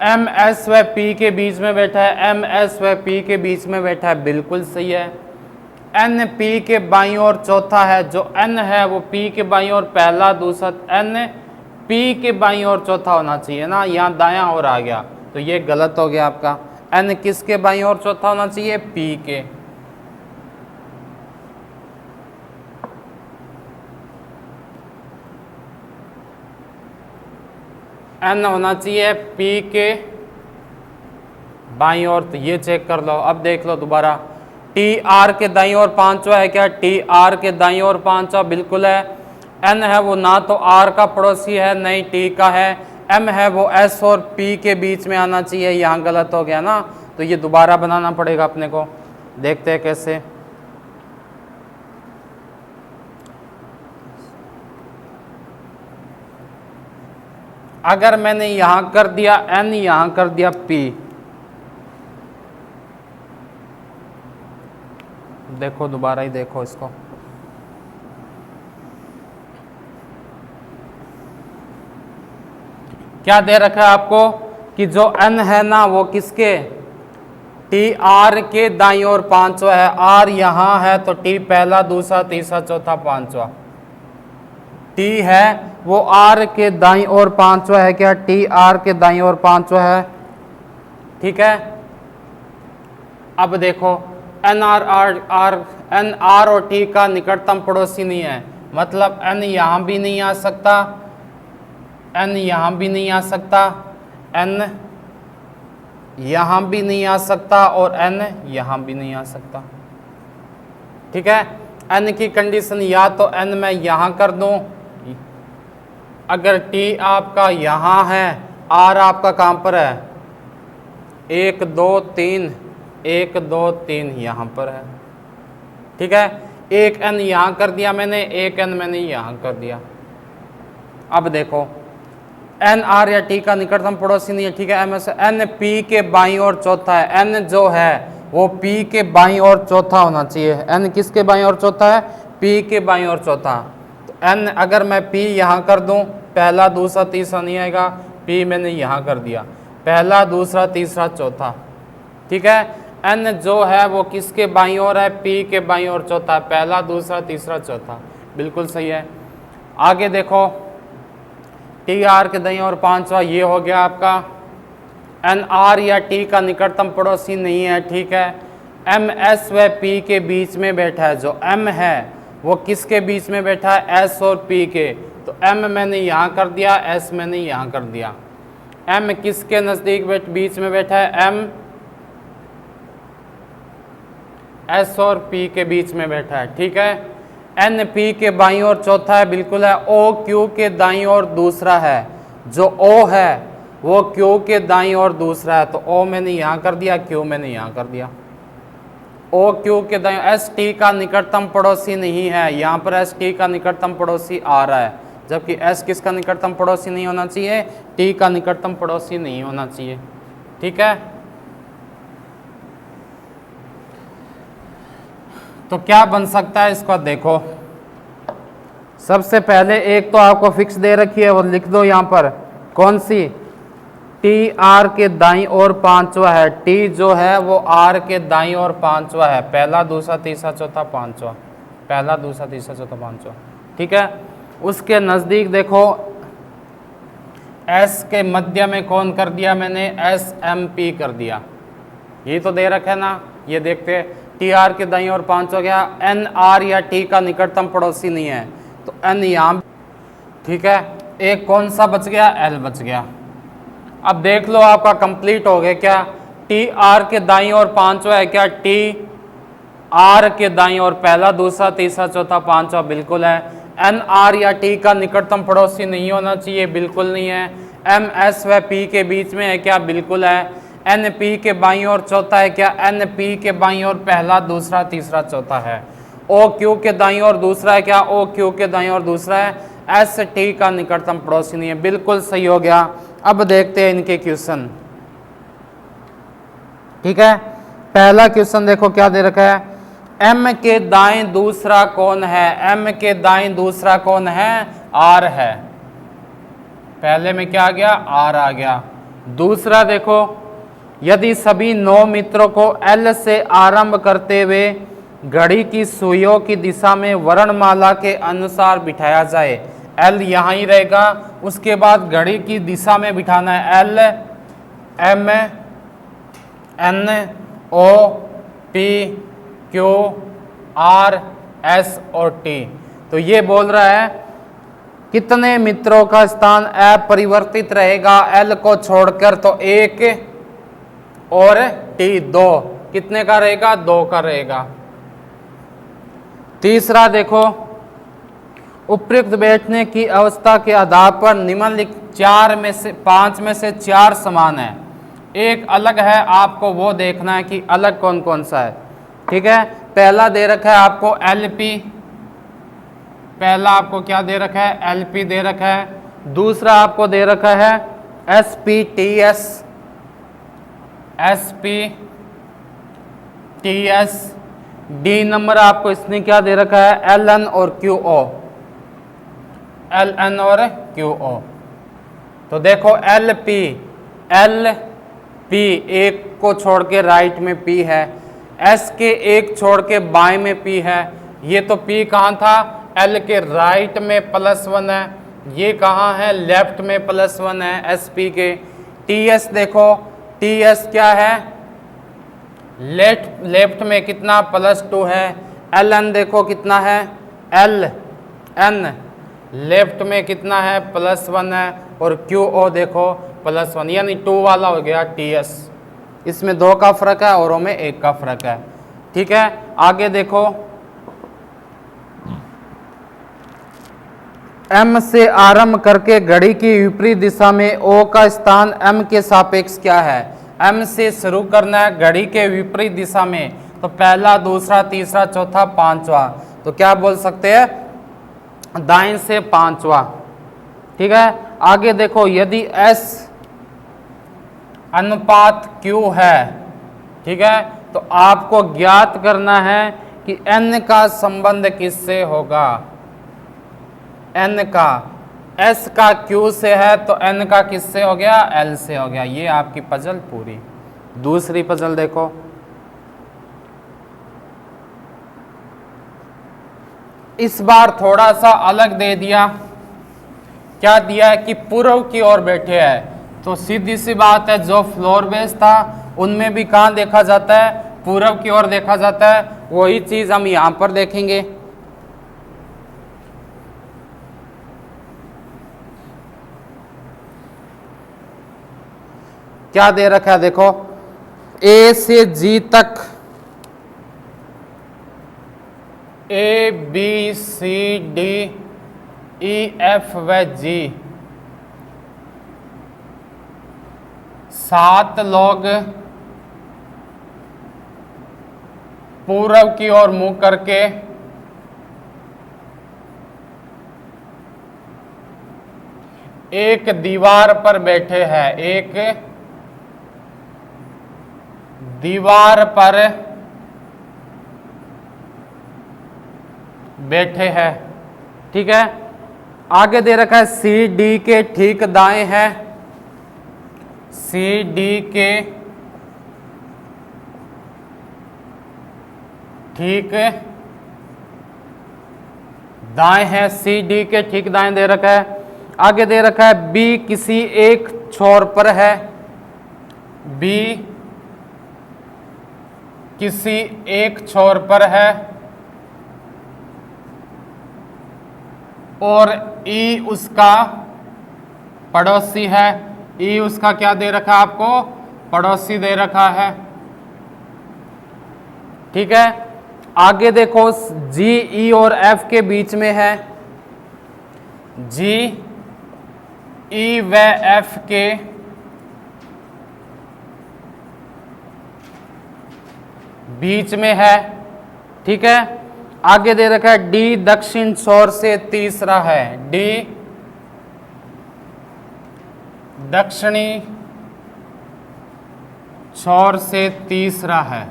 एम एस व पी के बीच में बैठा है, एम एस व पी के बीच में बैठा है, बिल्कुल सही है। एन पी के बाईं ओर चौथा है, जो एन है वो पी के बाईं ओर पहला, दूसरा, एन पी के बाईं ओर चौथा होना चाहिए ना, यहाँ दायां ओर आ गया, तो ये गलत हो गया आपका। एन किसके बाईं ओर चौथा होना चाहिए? पी के। एन होना चाहिए पी के बाईं ओर, तो ये चेक कर लो। अब देख लो दोबारा, टी आर के दाईं ओर 5वां है क्या? टी आर के दाईं ओर 5वां बिल्कुल है। एन है वो ना तो आर का पड़ोसी है, नहीं टी का है। एम है वो एस और पी के बीच में आना चाहिए, यहाँ गलत हो गया ना, तो ये दोबारा बनाना पड़ेगा अपने को। देखते हैं कैसे। अगर मैंने यहां कर दिया एन, यहां कर दिया पी, देखो दोबारा ही देखो इसको, क्या दे रखा है आपको कि जो एन है ना वो किसके? टी आर के दाईं ओर 5वां है। आर यहां है तो टी पहला, दूसरा, तीसरा, चौथा, 5वां। टी है वो आर के दाईं ओर 5वां है क्या? टी आर के दाईं ओर 5वां है। ठीक है, अब देखो एन आर और टी का निकटतम पड़ोसी नहीं है, मतलब एन यहां भी नहीं आ सकता, एन यहां भी नहीं आ सकता, एन यहां भी नहीं आ सकता, और एन यहां भी नहीं आ सकता। ठीक है, एन की कंडीशन या तो एन मैं यहां कर दूं, अगर टी आपका यहां है, आर आपका कहां पर है? 1 2 3, 1 2 3 यहां पर है। ठीक है, एक एन यहां कर दिया मैंने, एक एन मैंने यहां कर दिया। अब देखो एन आर या टी का निकटतम पड़ोसी नहीं है। ठीक है, एन पी के बाईं ओर चौथा है। एन जो है वो पी के बाईं ओर चौथा होना चाहिए। एन किसके बाईं ओर चौथा है? पी के बाईं ओर चौथा। तो एन अगर मैं पी यहाँ कर दूं, पहला, दूसरा, तीसरा नहीं आएगा, पी मैंने यहाँ कर दिया, पहला, दूसरा, तीसरा, चौथा। ठीक है, एन जो है वो किसके बाईं ओर है? पी के बाईं ओर चौथा, पहला, दूसरा, तीसरा, चौथा, बिल्कुल सही है। आगे देखो, टी आर के दाईं ओर 5वां, ये हो गया आपका। एन आर या टी का निकटतम पड़ोसी नहीं है। ठीक है, एम एस व पी के बीच में बैठा है। जो एम है वो किसके बीच में बैठा है? एस और पी के। तो एम मैंने यहाँ कर दिया, एस मैंने यहाँ कर दिया। एम किसके नज़दीक बीच में बैठा है? एम एस और पी के बीच में बैठा है। ठीक है, एन पी के बाईं ओर चौथा है, बिल्कुल है। ओ क्यू के दाईं ओर दूसरा है। जो ओ है वो क्यू के दाईं ओर दूसरा है, तो ओ मैंने यहाँ कर दिया, क्यू मैंने यहाँ कर दिया। ओ क्यू के दाईं। एस टी का निकटतम पड़ोसी नहीं है, यहाँ पर एस टी का निकटतम पड़ोसी आ रहा है, जबकि एस किसका निकटतम पड़ोसी नहीं होना चाहिए? टी का निकटतम पड़ोसी नहीं होना चाहिए। ठीक है, तो क्या बन सकता है इसको देखो। सबसे पहले एक तो आपको फिक्स दे रखी है, वो लिख दो यहाँ पर, कौन सी? टी आर के दाईं ओर 5वां है। टी जो है वो आर के दाईं ओर 5वां है, पहला, दूसरा, तीसरा, चौथा, 5वां, पहला, दूसरा, तीसरा, चौथा, 5वां। ठीक है, उसके नज़दीक देखो एस के मध्य में कौन कर दिया मैंने? एस एम पी कर दिया। ये तो दे रखा है ना, ये देखते हैं। टी आर के दाईं ओर 5 हो गया। एन आर या टी का निकटतम पड़ोसी नहीं है, तो एन यहाँ। ठीक है, एक कौन सा बच गया? एल बच गया। अब देख लो आपका कंप्लीट हो गया क्या? टी आर के दाईं ओर 5वां है क्या? टी आर के दाईं ओर पहला, दूसरा, तीसरा, चौथा, 5वां, बिल्कुल है। एन आर या टी का निकटतम पड़ोसी नहीं होना चाहिए, बिल्कुल नहीं है। एम एस व पी के बीच में है क्या? बिल्कुल है। एन पी के बाईं ओर चौथा है क्या, एन पी के बाईं ओर पहला, दूसरा, तीसरा, चौथा है। ओ क्यू के दाईं ओर दूसरा है क्या, ओ क्यू के दाईं ओर दूसरा है। एस टी का निकटतम पड़ोसी नहीं है, बिल्कुल सही हो गया। अब देखते हैं इनके क्वेश्चन। ठीक है, पहला क्वेश्चन देखो क्या दे रखा है, एम के दाएं दूसरा कौन है, एम के दाएं दूसरा कौन है, आर है। पहले में क्या आ गया, आर आ गया। दूसरा देखो, यदि सभी 9 मित्रों को एल से आरंभ करते हुए घड़ी की सुइयों की दिशा में वर्णमाला के अनुसार बिठाया जाए, एल यहाँ ही रहेगा, उसके बाद घड़ी की दिशा में बिठाना है, L M N O P Q R S और टी। तो ये बोल रहा है कितने मित्रों का स्थान अपरिवर्तित रहेगा एल को छोड़कर, तो 1 और टी 2, कितने का रहेगा, 2 का रहेगा। तीसरा देखो, उपयुक्त बैठने की अवस्था के आधार पर निम्नलिखित 5 में से 4 समान है, एक अलग है, आपको वो देखना है कि अलग कौन कौन सा है। ठीक है, पहला दे रखा है आपको एलपी, पहला आपको क्या दे रखा है, एलपी दे रखा है। दूसरा आपको दे रखा है एसपीटीएस, एसपीटीएस। डी नंबर आपको इसने क्या दे रखा है, एलएन और क्यूओ, एलएन और क्यूओ। तो देखो एलपी, एलपी एक को छोड़ के राइट में पी है, एस के एक छोड़ के बाएं में पी है, ये तो पी कहाँ था, एल के राइट में +1 है, ये कहाँ है, लेफ्ट में +1 है एस पी के। टीएस देखो, टीएस क्या है, लेफ्ट में कितना, +2 है। एल एन देखो कितना है, एल एन लेफ्ट में कितना है, +1 है, और क्यू ओ देखो +1, यानी 2 वाला हो गया टीएस। इसमें 2 का फर्क है और में 1 का फर्क है। ठीक है, आगे देखो, एम से आरंभ करके घड़ी की विपरीत दिशा में ओ का स्थान एम के सापेक्ष क्या है, एम से शुरू करना है घड़ी के विपरीत दिशा में, तो पहला, दूसरा, तीसरा, चौथा, 5वां, तो क्या बोल सकते हैं, दाएं से 5वां। ठीक है, आगे देखो, यदि एस अनुपात क्यू है, ठीक है, तो आपको ज्ञात करना है कि एन का संबंध किससे होगा, एन का, एस का क्यू से है तो एन का किससे हो गया, एल से हो गया। ये आपकी पजल पूरी। दूसरी पजल देखो, इस बार थोड़ा सा अलग दे दिया, क्या दिया है कि पूर्व की ओर बैठे हैं, तो सीधी सी बात है, जो फ्लोर बेस था उनमें भी कहाँ देखा जाता है, पूर्व की ओर देखा जाता है, वही चीज हम यहां पर देखेंगे। क्या दे रखा है देखो, ए से जी तक, A B C D E F व जी 7 लोग पूर्व की ओर मुंह करके एक दीवार पर बैठे हैं, एक दीवार पर बैठे हैं। ठीक है, आगे दे रखा है सी डी के ठीक दाएं है, सी डी के ठीक दाएं है, सी डी के ठीक दाएं दे रखा है। आगे दे रखा है बी किसी एक छोर पर है, बी किसी एक छोर पर है, और ई उसका पड़ोसी है, ई उसका क्या दे रखा है आपको, पड़ोसी दे रखा है। ठीक है, आगे देखो जी ई और एफ के बीच में है, जी ई व एफ के बीच में है, ठीक है। आगे दे रखा है डी दक्षिण छोर से तीसरा है, डी दक्षिणी छोर से तीसरा है,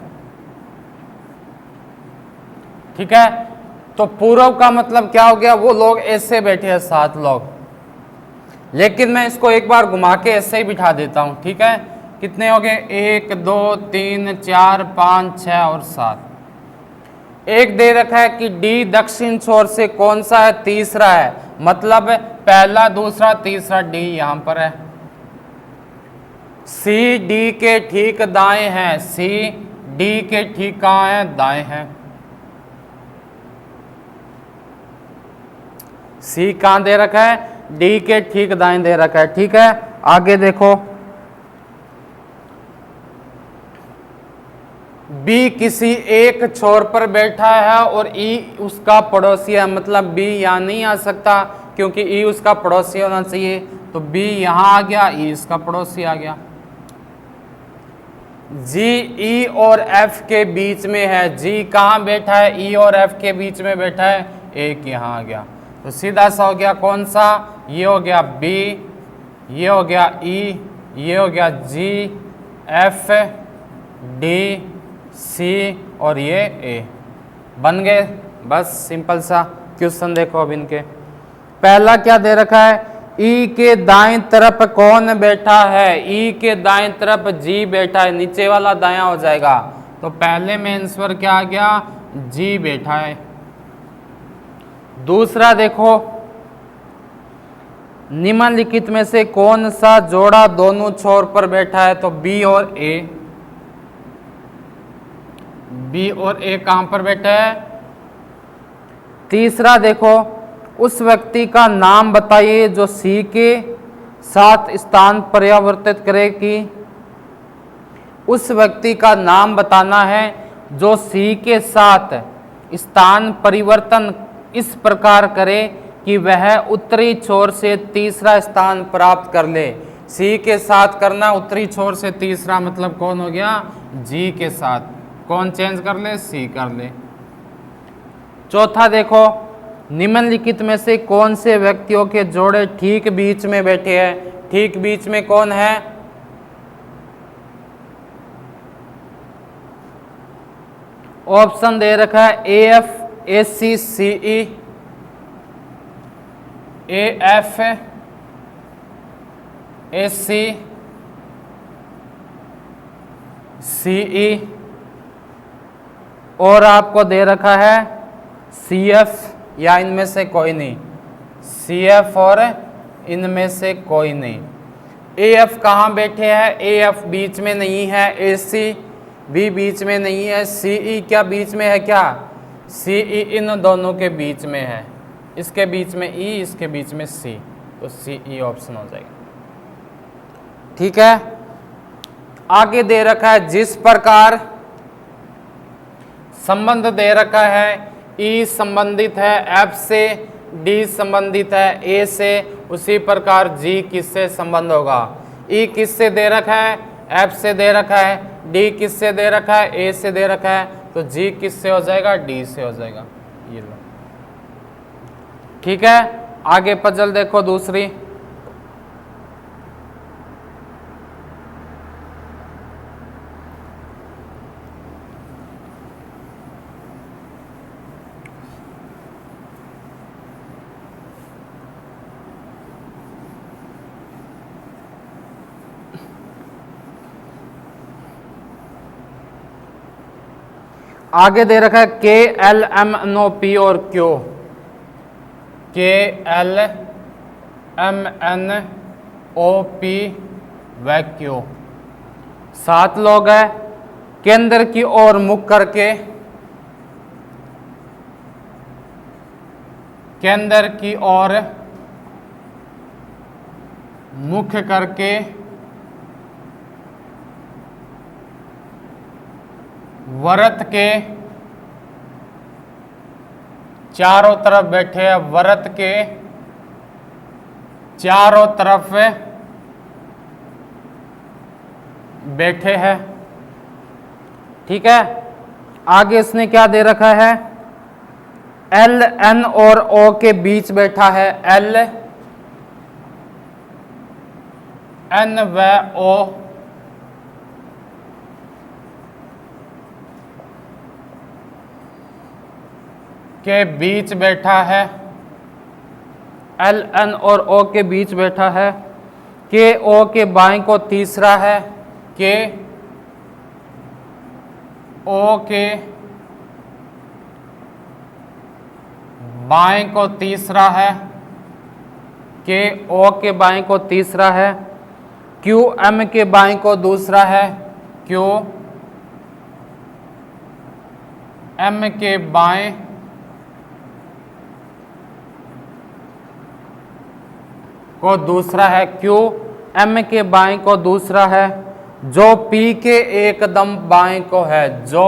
ठीक है। तो पूर्व का मतलब क्या हो गया, वो लोग ऐसे बैठे हैं 7 लोग, लेकिन मैं इसको एक बार घुमा के ऐसे ही बिठा देता हूं, ठीक है। कितने हो गए, 1 2 3 4 5 6 और 7। एक दे रखा है कि डी दक्षिण छोर से कौन सा है, तीसरा है, मतलब पहला दूसरा तीसरा डी यहां पर है। सी डी के ठीक दाएं हैं, सी डी के ठीक कहां है, दाएं हैं। सी कहां दे रखा है, डी के ठीक दाएं दे रखा है, ठीक है। आगे देखो, बी किसी एक छोर पर बैठा है और ई उसका पड़ोसी है, मतलब बी यहां नहीं आ सकता क्योंकि ई उसका पड़ोसी होना चाहिए, तो बी यहां आ गया, ई इसका पड़ोसी आ गया। जी ई और एफ के बीच में है, जी कहां बैठा है, ई और एफ के बीच में बैठा है, एक यहां आ गया, तो सीधा सा हो गया कौन सा, ये हो गया बी, ये हो गया ई, ये हो गया जी एफ डी सी और ये ए, बन गए। बस सिंपल सा क्वेश्चन देखो अब इनके। पहला क्या दे रखा है, ई के दाएं तरफ कौन बैठा है, ई के दाएं तरफ जी बैठा है, नीचे वाला दायां हो जाएगा, तो पहले में आंसर क्या आ गया, जी बैठा है। दूसरा देखो, निम्नलिखित में से कौन सा जोड़ा दोनों छोर पर बैठा है, तो बी और ए, बी और ए कहां पर बैठे हैं। तीसरा देखो, उस व्यक्ति का नाम बताइए जो सी के साथ स्थान परिवर्तित करे, कि उस व्यक्ति का नाम बताना है जो सी के साथ स्थान परिवर्तन इस प्रकार करे कि वह उत्तरी छोर से तीसरा स्थान प्राप्त कर ले। सी के साथ करना, उत्तरी छोर से तीसरा मतलब कौन हो गया, जी के साथ, कौन चेंज कर ले, सी कर ले। चौथा देखो, निम्नलिखित में से कौन से व्यक्तियों के जोड़े ठीक बीच में बैठे हैं, ठीक बीच में कौन है, ऑप्शन दे रखा है A F A C C E, A F A सी सी ई, और आपको दे रखा है सी एफ या इनमें से कोई नहीं, सी एफ और इनमें से कोई नहीं। ए एफ कहाँ बैठे हैं, ए एफ बीच में नहीं है, ए सी भी बीच में नहीं है, सी ई क्या बीच में है, क्या सी ई इन दोनों के बीच में है, इसके बीच में ई, इसके बीच में सी, तो सी ई ऑप्शन हो जाएगा, ठीक है। आगे दे रखा है जिस प्रकार संबंध दे रखा है, ई संबंधित है एफ से, डी संबंधित है ए से, उसी प्रकार जी किससे संबंध होगा, ई किससे दे रखा है, एफ से दे रखा है, डी किससे दे रखा है, ए से दे रखा है, तो जी किससे हो जाएगा, डी से हो जाएगा, ये लो, ठीक है। आगे पजल देखो दूसरी, आगे दे रखा है K L M N O P और Q, K L M N O P व क्यू, 7 लोग हैं, केंद्र की ओर मुख करके, केंद्र की ओर मुख करके वृत्त के चारों तरफ बैठे हैं, वृत्त के चारों तरफ बैठे हैं, ठीक है। आगे इसने क्या दे रखा है, एल एन और ओ के बीच बैठा है, एल एन व ओ के बीच बैठा है, एल एन और ओ के बीच बैठा है, के ओ के बाएं को तीसरा है, के ओ के बाएं को तीसरा है, के ओ के बाएं को तीसरा है, क्यू एम के बाएं को दूसरा है, क्यू एम के बाएं को दूसरा है, क्यू एम के बाएं को दूसरा है, जो पी के एकदम बाएं को है, जो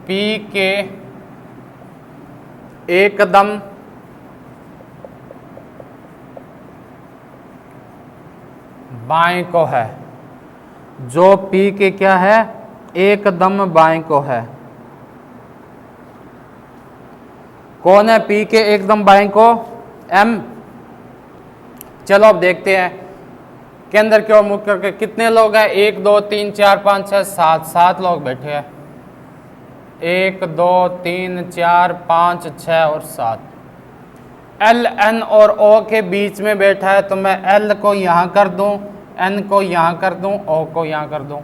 पी के एकदम बाएं को है, जो पी के क्या है, एकदम बाएं को है। कौन है पी के एकदम बाएं को, एम। चलो अब देखते हैं केंद्र की ओर मुख करके कितने लोग हैं, 1 2 3 4 5 6 7, 7 लोग बैठे हैं, 1 2 3 4 5 6 और 7। एल एन और ओ के बीच में बैठा है, तो मैं एल को यहाँ कर दूं, एन को यहाँ कर दूं, ओ को यहाँ कर दूं,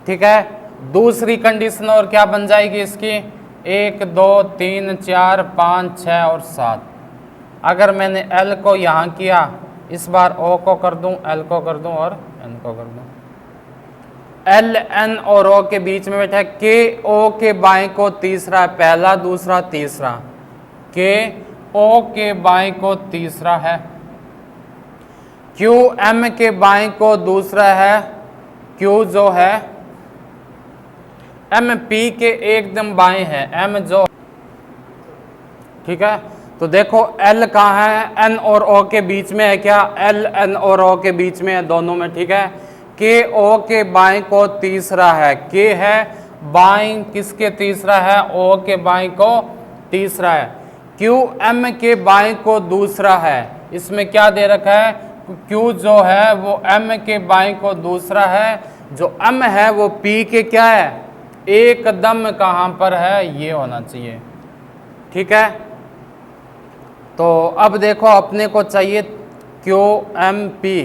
ठीक है। दूसरी कंडीशन और क्या बन जाएगी इसकी, 1 2 3 4 5 6 और 7। अगर मैंने एल को यहाँ किया, इस बार ओ को कर दूं, एल को कर दूं और एन को कर दूं। एल एन और ओ के बीच में बैठा है, के ओ के बाएं को तीसरा है, पहला दूसरा तीसरा, के ओ के बाएं को तीसरा है, क्यू एम के बाएं को दूसरा है, क्यू जो है एम पी के एकदम बाएं है, एम जो, ठीक है। तो देखो एल कहाँ है, एन और ओ के बीच में है क्या, एल एन और ओ के बीच में है, दोनों में, ठीक है। के ओ के बाएं को तीसरा है, के है बाएं किसके तीसरा है, ओ के बाएं को तीसरा है, क्यू एम के बाएं को दूसरा है, इसमें क्या दे रखा है, क्यू जो है वो एम के बाएं को दूसरा है, जो एम है वो पी के क्या है, एकदम कहाँ पर है, ये होना चाहिए, ठीक है। तो अब देखो अपने को चाहिए क्यू एम पी,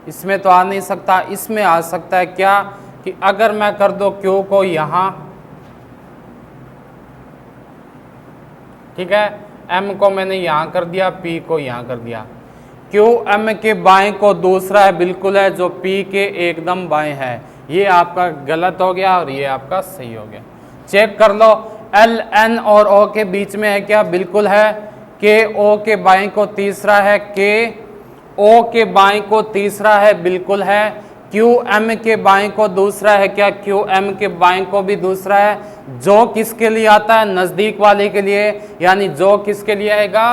इसमें तो आ नहीं सकता, इसमें आ सकता है क्या कि अगर मैं कर दो क्यू को यहाँ, ठीक है, एम को मैंने यहाँ कर दिया, पी को यहाँ कर दिया, क्यू एम के बाएं को दूसरा है, बिल्कुल है, जो पी के एकदम बाएं है, ये आपका गलत हो गया और ये आपका सही हो गया। चेक कर लो, एल एन और ओ के बीच में है क्या, बिल्कुल है, के ओ के बाएं को तीसरा है, के ओ के बाएं को तीसरा है, बिल्कुल है, क्यू एम के बाएं को दूसरा है क्या, क्यू एम के बाएं को भी दूसरा है, जो किसके लिए आता है, नजदीक वाले के लिए, यानी जो किसके लिए आएगा,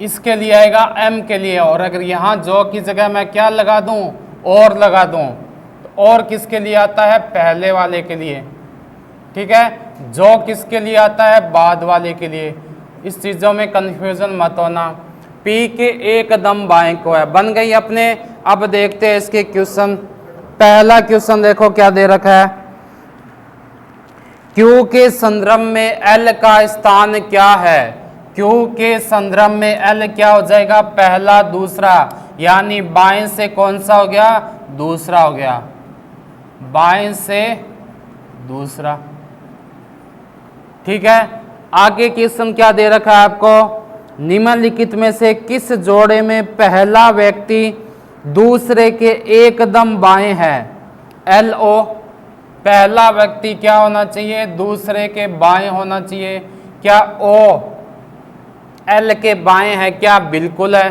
इसके लिए आएगा, एम के लिए। और अगर यहाँ जो की जगह मैं क्या लगा दूं, और लगा दूं, तो और किसके लिए आता है, पहले वाले के लिए, ठीक है, जो किसके लिए आता है, बाद वाले के लिए। इस चीजों में कंफ्यूजन मत होना। पी के एकदम बाएं को है, बन गई अपने। अब देखते हैं इसके क्वेश्चन। पहला क्वेश्चन देखो क्या दे रखा है, क्यू के संदर्भ में एल का स्थान क्या है, क्यू के संदर्भ में एल क्या हो जाएगा, पहला दूसरा, यानी बाएं से कौन सा हो गया, दूसरा हो गया, बाएं से दूसरा, ठीक है। आगे क्वेश्चन क्या दे रखा है आपको, निम्नलिखित में से किस जोड़े में पहला व्यक्ति दूसरे के एकदम बाएं है, एल ओ, पहला व्यक्ति क्या होना चाहिए, दूसरे के बाएं होना चाहिए, क्या ओ एल के बाएं है क्या, बिल्कुल है,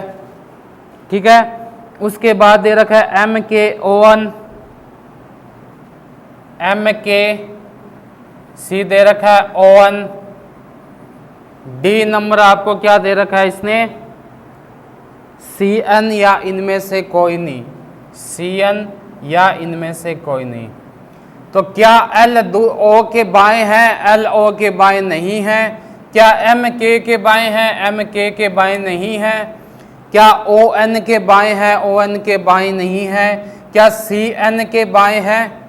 ठीक है। उसके बाद दे रखा है एम के ओवन, एम के सी दे रखा है ओवन, डी नंबर आपको क्या दे रखा है इसने, सी एन या इनमें से कोई नहीं, सी एन या इनमें से कोई नहीं। तो क्या एल ओ के बाएं हैं, एल ओ के बाएं नहीं है? क्या एम के बाएं हैं, एम के बाएं नहीं है? क्या ओ एन के बाएं हैं, ओ एन के बाएं नहीं है? क्या सी एन के बाएं हैं?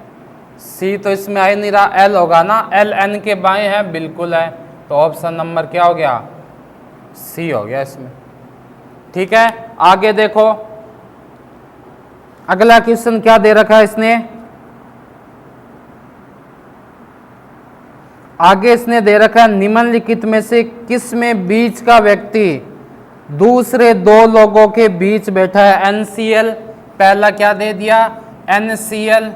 सी तो इसमें आ नहीं रहा, एल होगा ना, एल एन के बाएं हैं, बिल्कुल है। तो ऑप्शन नंबर क्या हो गया? सी हो गया इसमें। ठीक है, आगे देखो अगला क्वेश्चन क्या दे रखा है इसने। आगे इसने दे रखा है निम्नलिखित में से किस में बीच का व्यक्ति दूसरे दो लोगों के बीच बैठा है? NCL, पहला क्या दे दिया? NCL।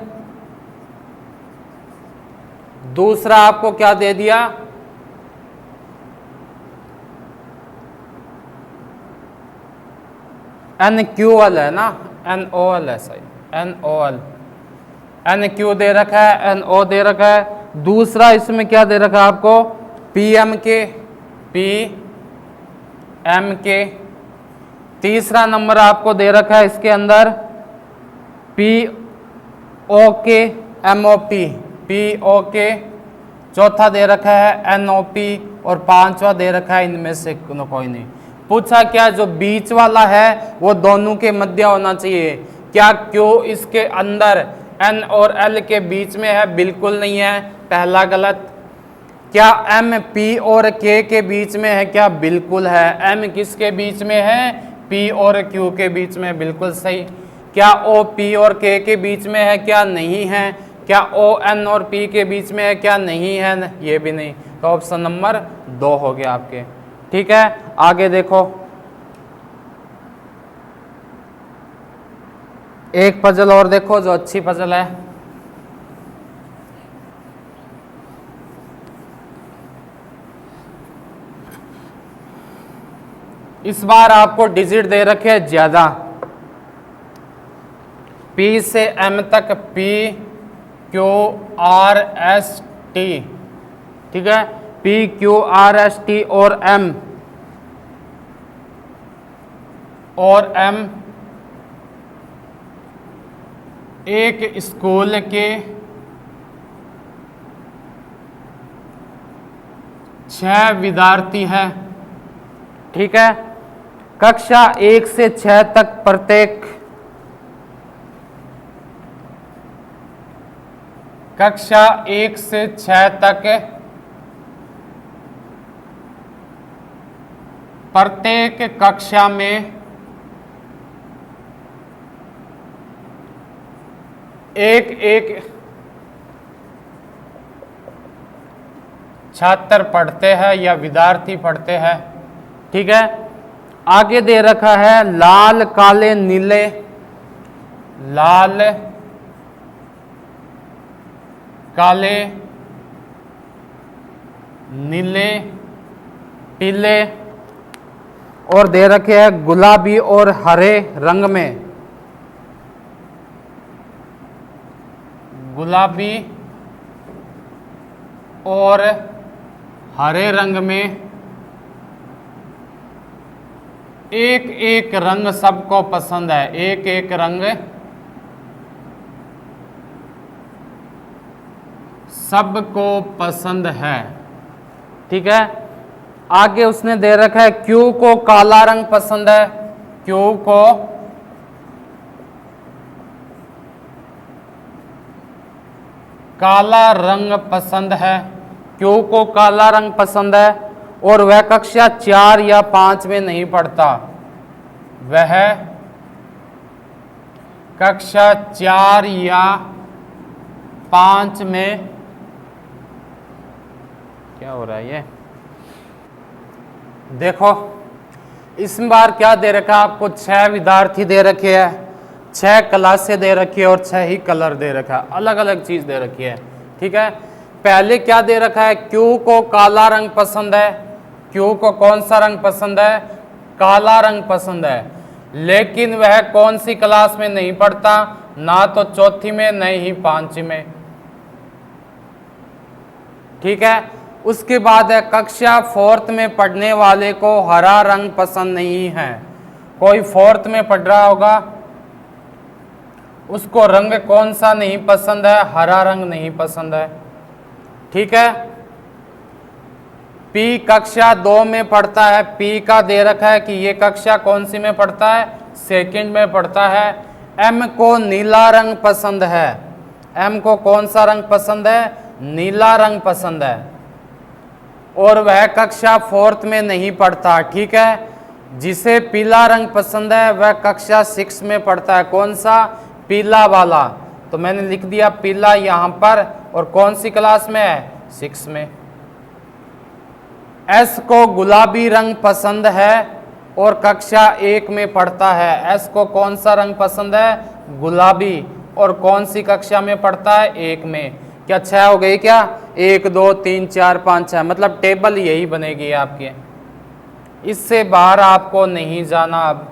दूसरा आपको क्या दे दिया? NQL है ना, NOL है, सही, NOL। NQ दे रखा है, NO दे रखा है। दूसरा इसमें क्या दे रखा है आपको? PMK, PMK। तीसरा नंबर आपको दे रखा है इसके अंदर POK, MOP, POK। चौथा दे रखा है NOP और पांचवा दे रखा है इनमें से कोई नहीं। पूछा क्या जो बीच वाला है वो दोनों के मध्य होना चाहिए। क्या क्यों इसके अंदर N और L के बीच में है? बिल्कुल नहीं है, पहला गलत। क्या M P और K के बीच में है? क्या बिल्कुल है। M किसके बीच में है? P और Q के बीच में, बिल्कुल सही। क्या O P और K के बीच में है? क्या नहीं है। क्या O N और P के बीच में है? क्या नहीं है, ये भी नहीं। तो ऑप्शन नंबर 2 हो गया आपके। ठीक है, आगे देखो एक पजल और देखो जो अच्छी पजल है। इस बार आपको डिजिट दे रखे हैं ज्यादा, P से M तक, P Q R S T। ठीक है, P Q R S T और M एक स्कूल के 6 विद्यार्थी हैं। ठीक है, कक्षा 1 से 6 तक प्रत्येक कक्षा 1 से 6 तक प्रत्येक कक्षा में एक छात्र पढ़ते हैं या विद्यार्थी पढ़ते हैं। ठीक है, आगे दे रखा है लाल काले नीले, लाल काले नीले पीले और दे रखे हैं गुलाबी और हरे रंग में, गुलाबी और हरे रंग में एक एक रंग सबको पसंद है, एक एक रंग सबको पसंद है। ठीक है, आगे उसने दे रखा है क्यू को काला रंग पसंद है, क्यू को काला रंग पसंद है, क्यू को काला रंग पसंद है और वह कक्षा 4 या 5 में नहीं पढ़ता, वह कक्षा 4 या 5 में, क्या हो रहा है ये देखो, इस बार क्या दे रखा है आपको? 6 विद्यार्थी दे रखे हैं, 6 क्लासें दे रखी है और 6 ही कलर दे रखा है, अलग अलग चीज दे रखी है। ठीक है, पहले क्या दे रखा है? क्यू को काला रंग पसंद है, क्यू को कौन सा रंग पसंद है? काला रंग पसंद है, लेकिन वह कौन सी क्लास में नहीं पढ़ता? ना तो चौथी में, नहीं ही 5वीं में। ठीक है, उसके बाद है कक्षा 4th में पढ़ने वाले को हरा रंग पसंद नहीं है। कोई 4th में पढ़ रहा होगा उसको रंग कौन सा नहीं पसंद है? हरा रंग नहीं पसंद है। ठीक है, पी कक्षा 2 में पढ़ता है, पी का दे रखा है कि ये कक्षा कौन सी में पढ़ता है? सेकंड में पढ़ता है। एम को नीला रंग पसंद है, एम को कौन सा रंग पसंद है? नीला रंग पसंद है, और वह कक्षा 4th में नहीं पढ़ता। ठीक है, जिसे पीला रंग पसंद है वह कक्षा 6 में पढ़ता है। कौन सा? पीला वाला। तो मैंने लिख दिया पीला यहां पर, और कौन सी क्लास में है? 6 में। एस को गुलाबी रंग पसंद है और कक्षा 1 में पढ़ता है। एस को कौन सा रंग पसंद है? गुलाबी, और कौन सी कक्षा में पढ़ता है? 1 में। क्या 6 हो गई क्या? 1 2 3 4 5 6, मतलब टेबल यही बनेगी आपकी, इससे बाहर आपको नहीं जाना। अब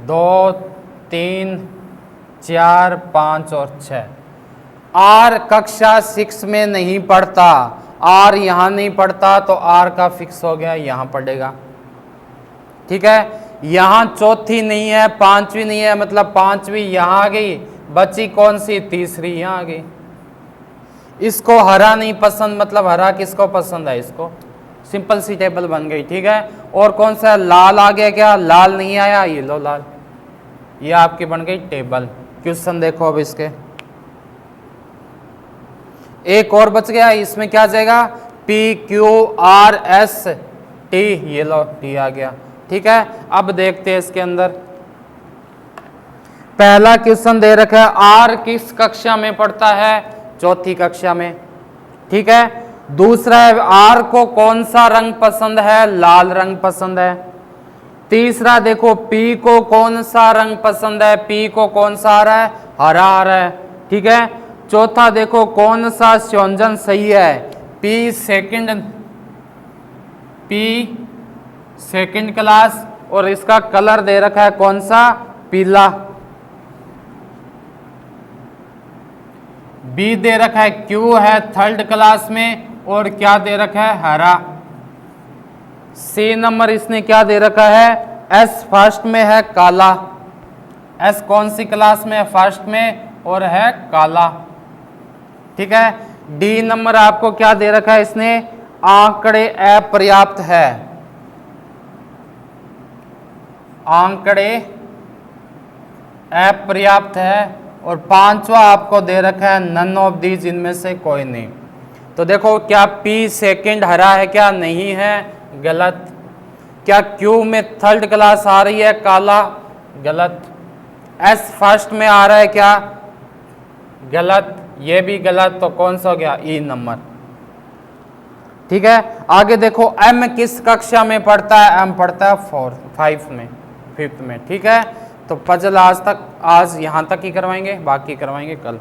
2 3 4 5 और 6। आर कक्षा 6 में नहीं पढ़ता, आर यहां नहीं पढ़ता, तो आर का फिक्स हो गया, यहां पढ़ेगा। ठीक है, यहां चौथी नहीं है, 5वीं नहीं है, मतलब 5वीं यहां आ गई, बची कौन सी? तीसरी यहां आ गई। इसको हरा नहीं पसंद, मतलब हरा किसको पसंद है? इसको। सिंपल सी टेबल बन गई। ठीक है, और कौन सा? लाल आ गया क्या? लाल नहीं आया, ये लो लाल, ये आपकी बन गई टेबल। क्वेश्चन देखो अब इसके, एक और बच गया, इसमें क्या जाएगा? P Q R S T, ये लो टी आ गया। ठीक है, अब देखते हैं इसके अंदर। पहला क्वेश्चन दे रखा है, आर किस कक्षा में पढ़ता है? 4थी कक्षा में। ठीक है, दूसरा है, आर को कौन सा रंग पसंद है? लाल रंग पसंद है। तीसरा देखो, पी को कौन सा रंग पसंद है? पी को कौन सा आ रहा है? हरा आ रहा है। ठीक है, चौथा देखो, कौन सा संयोजन सही है? पी सेकंड क्लास, और इसका कलर दे रखा है कौन सा? पीला। बी दे रखा है क्यू है 3rd क्लास में, और क्या दे रखा है? हरा। सी नंबर इसने क्या दे रखा है? एस फर्स्ट में है, काला। एस कौन सी क्लास में है? फर्स्ट में, और है काला। ठीक है, डी नंबर आपको क्या दे रखा है इसने? आंकड़े अपर्याप्त है, आंकड़े अपर्याप्त है। और 5वां आपको दे रखा है नन ऑफ दीज, इनमें से कोई नहीं। तो देखो, क्या पी सेकंड हरा है क्या? नहीं है, गलत। क्या क्यू में 3rd क्लास आ रही है, काला? गलत। एस फर्स्ट में आ रहा है क्या? गलत, ये भी गलत। तो कौन सा हो गया? ई नंबर। ठीक है, आगे देखो, एम किस कक्षा में पढ़ता है? एम पढ़ता है 5th में। ठीक है, तो पजल आज यहाँ तक ही करवाएंगे, बाकी करवाएंगे कल।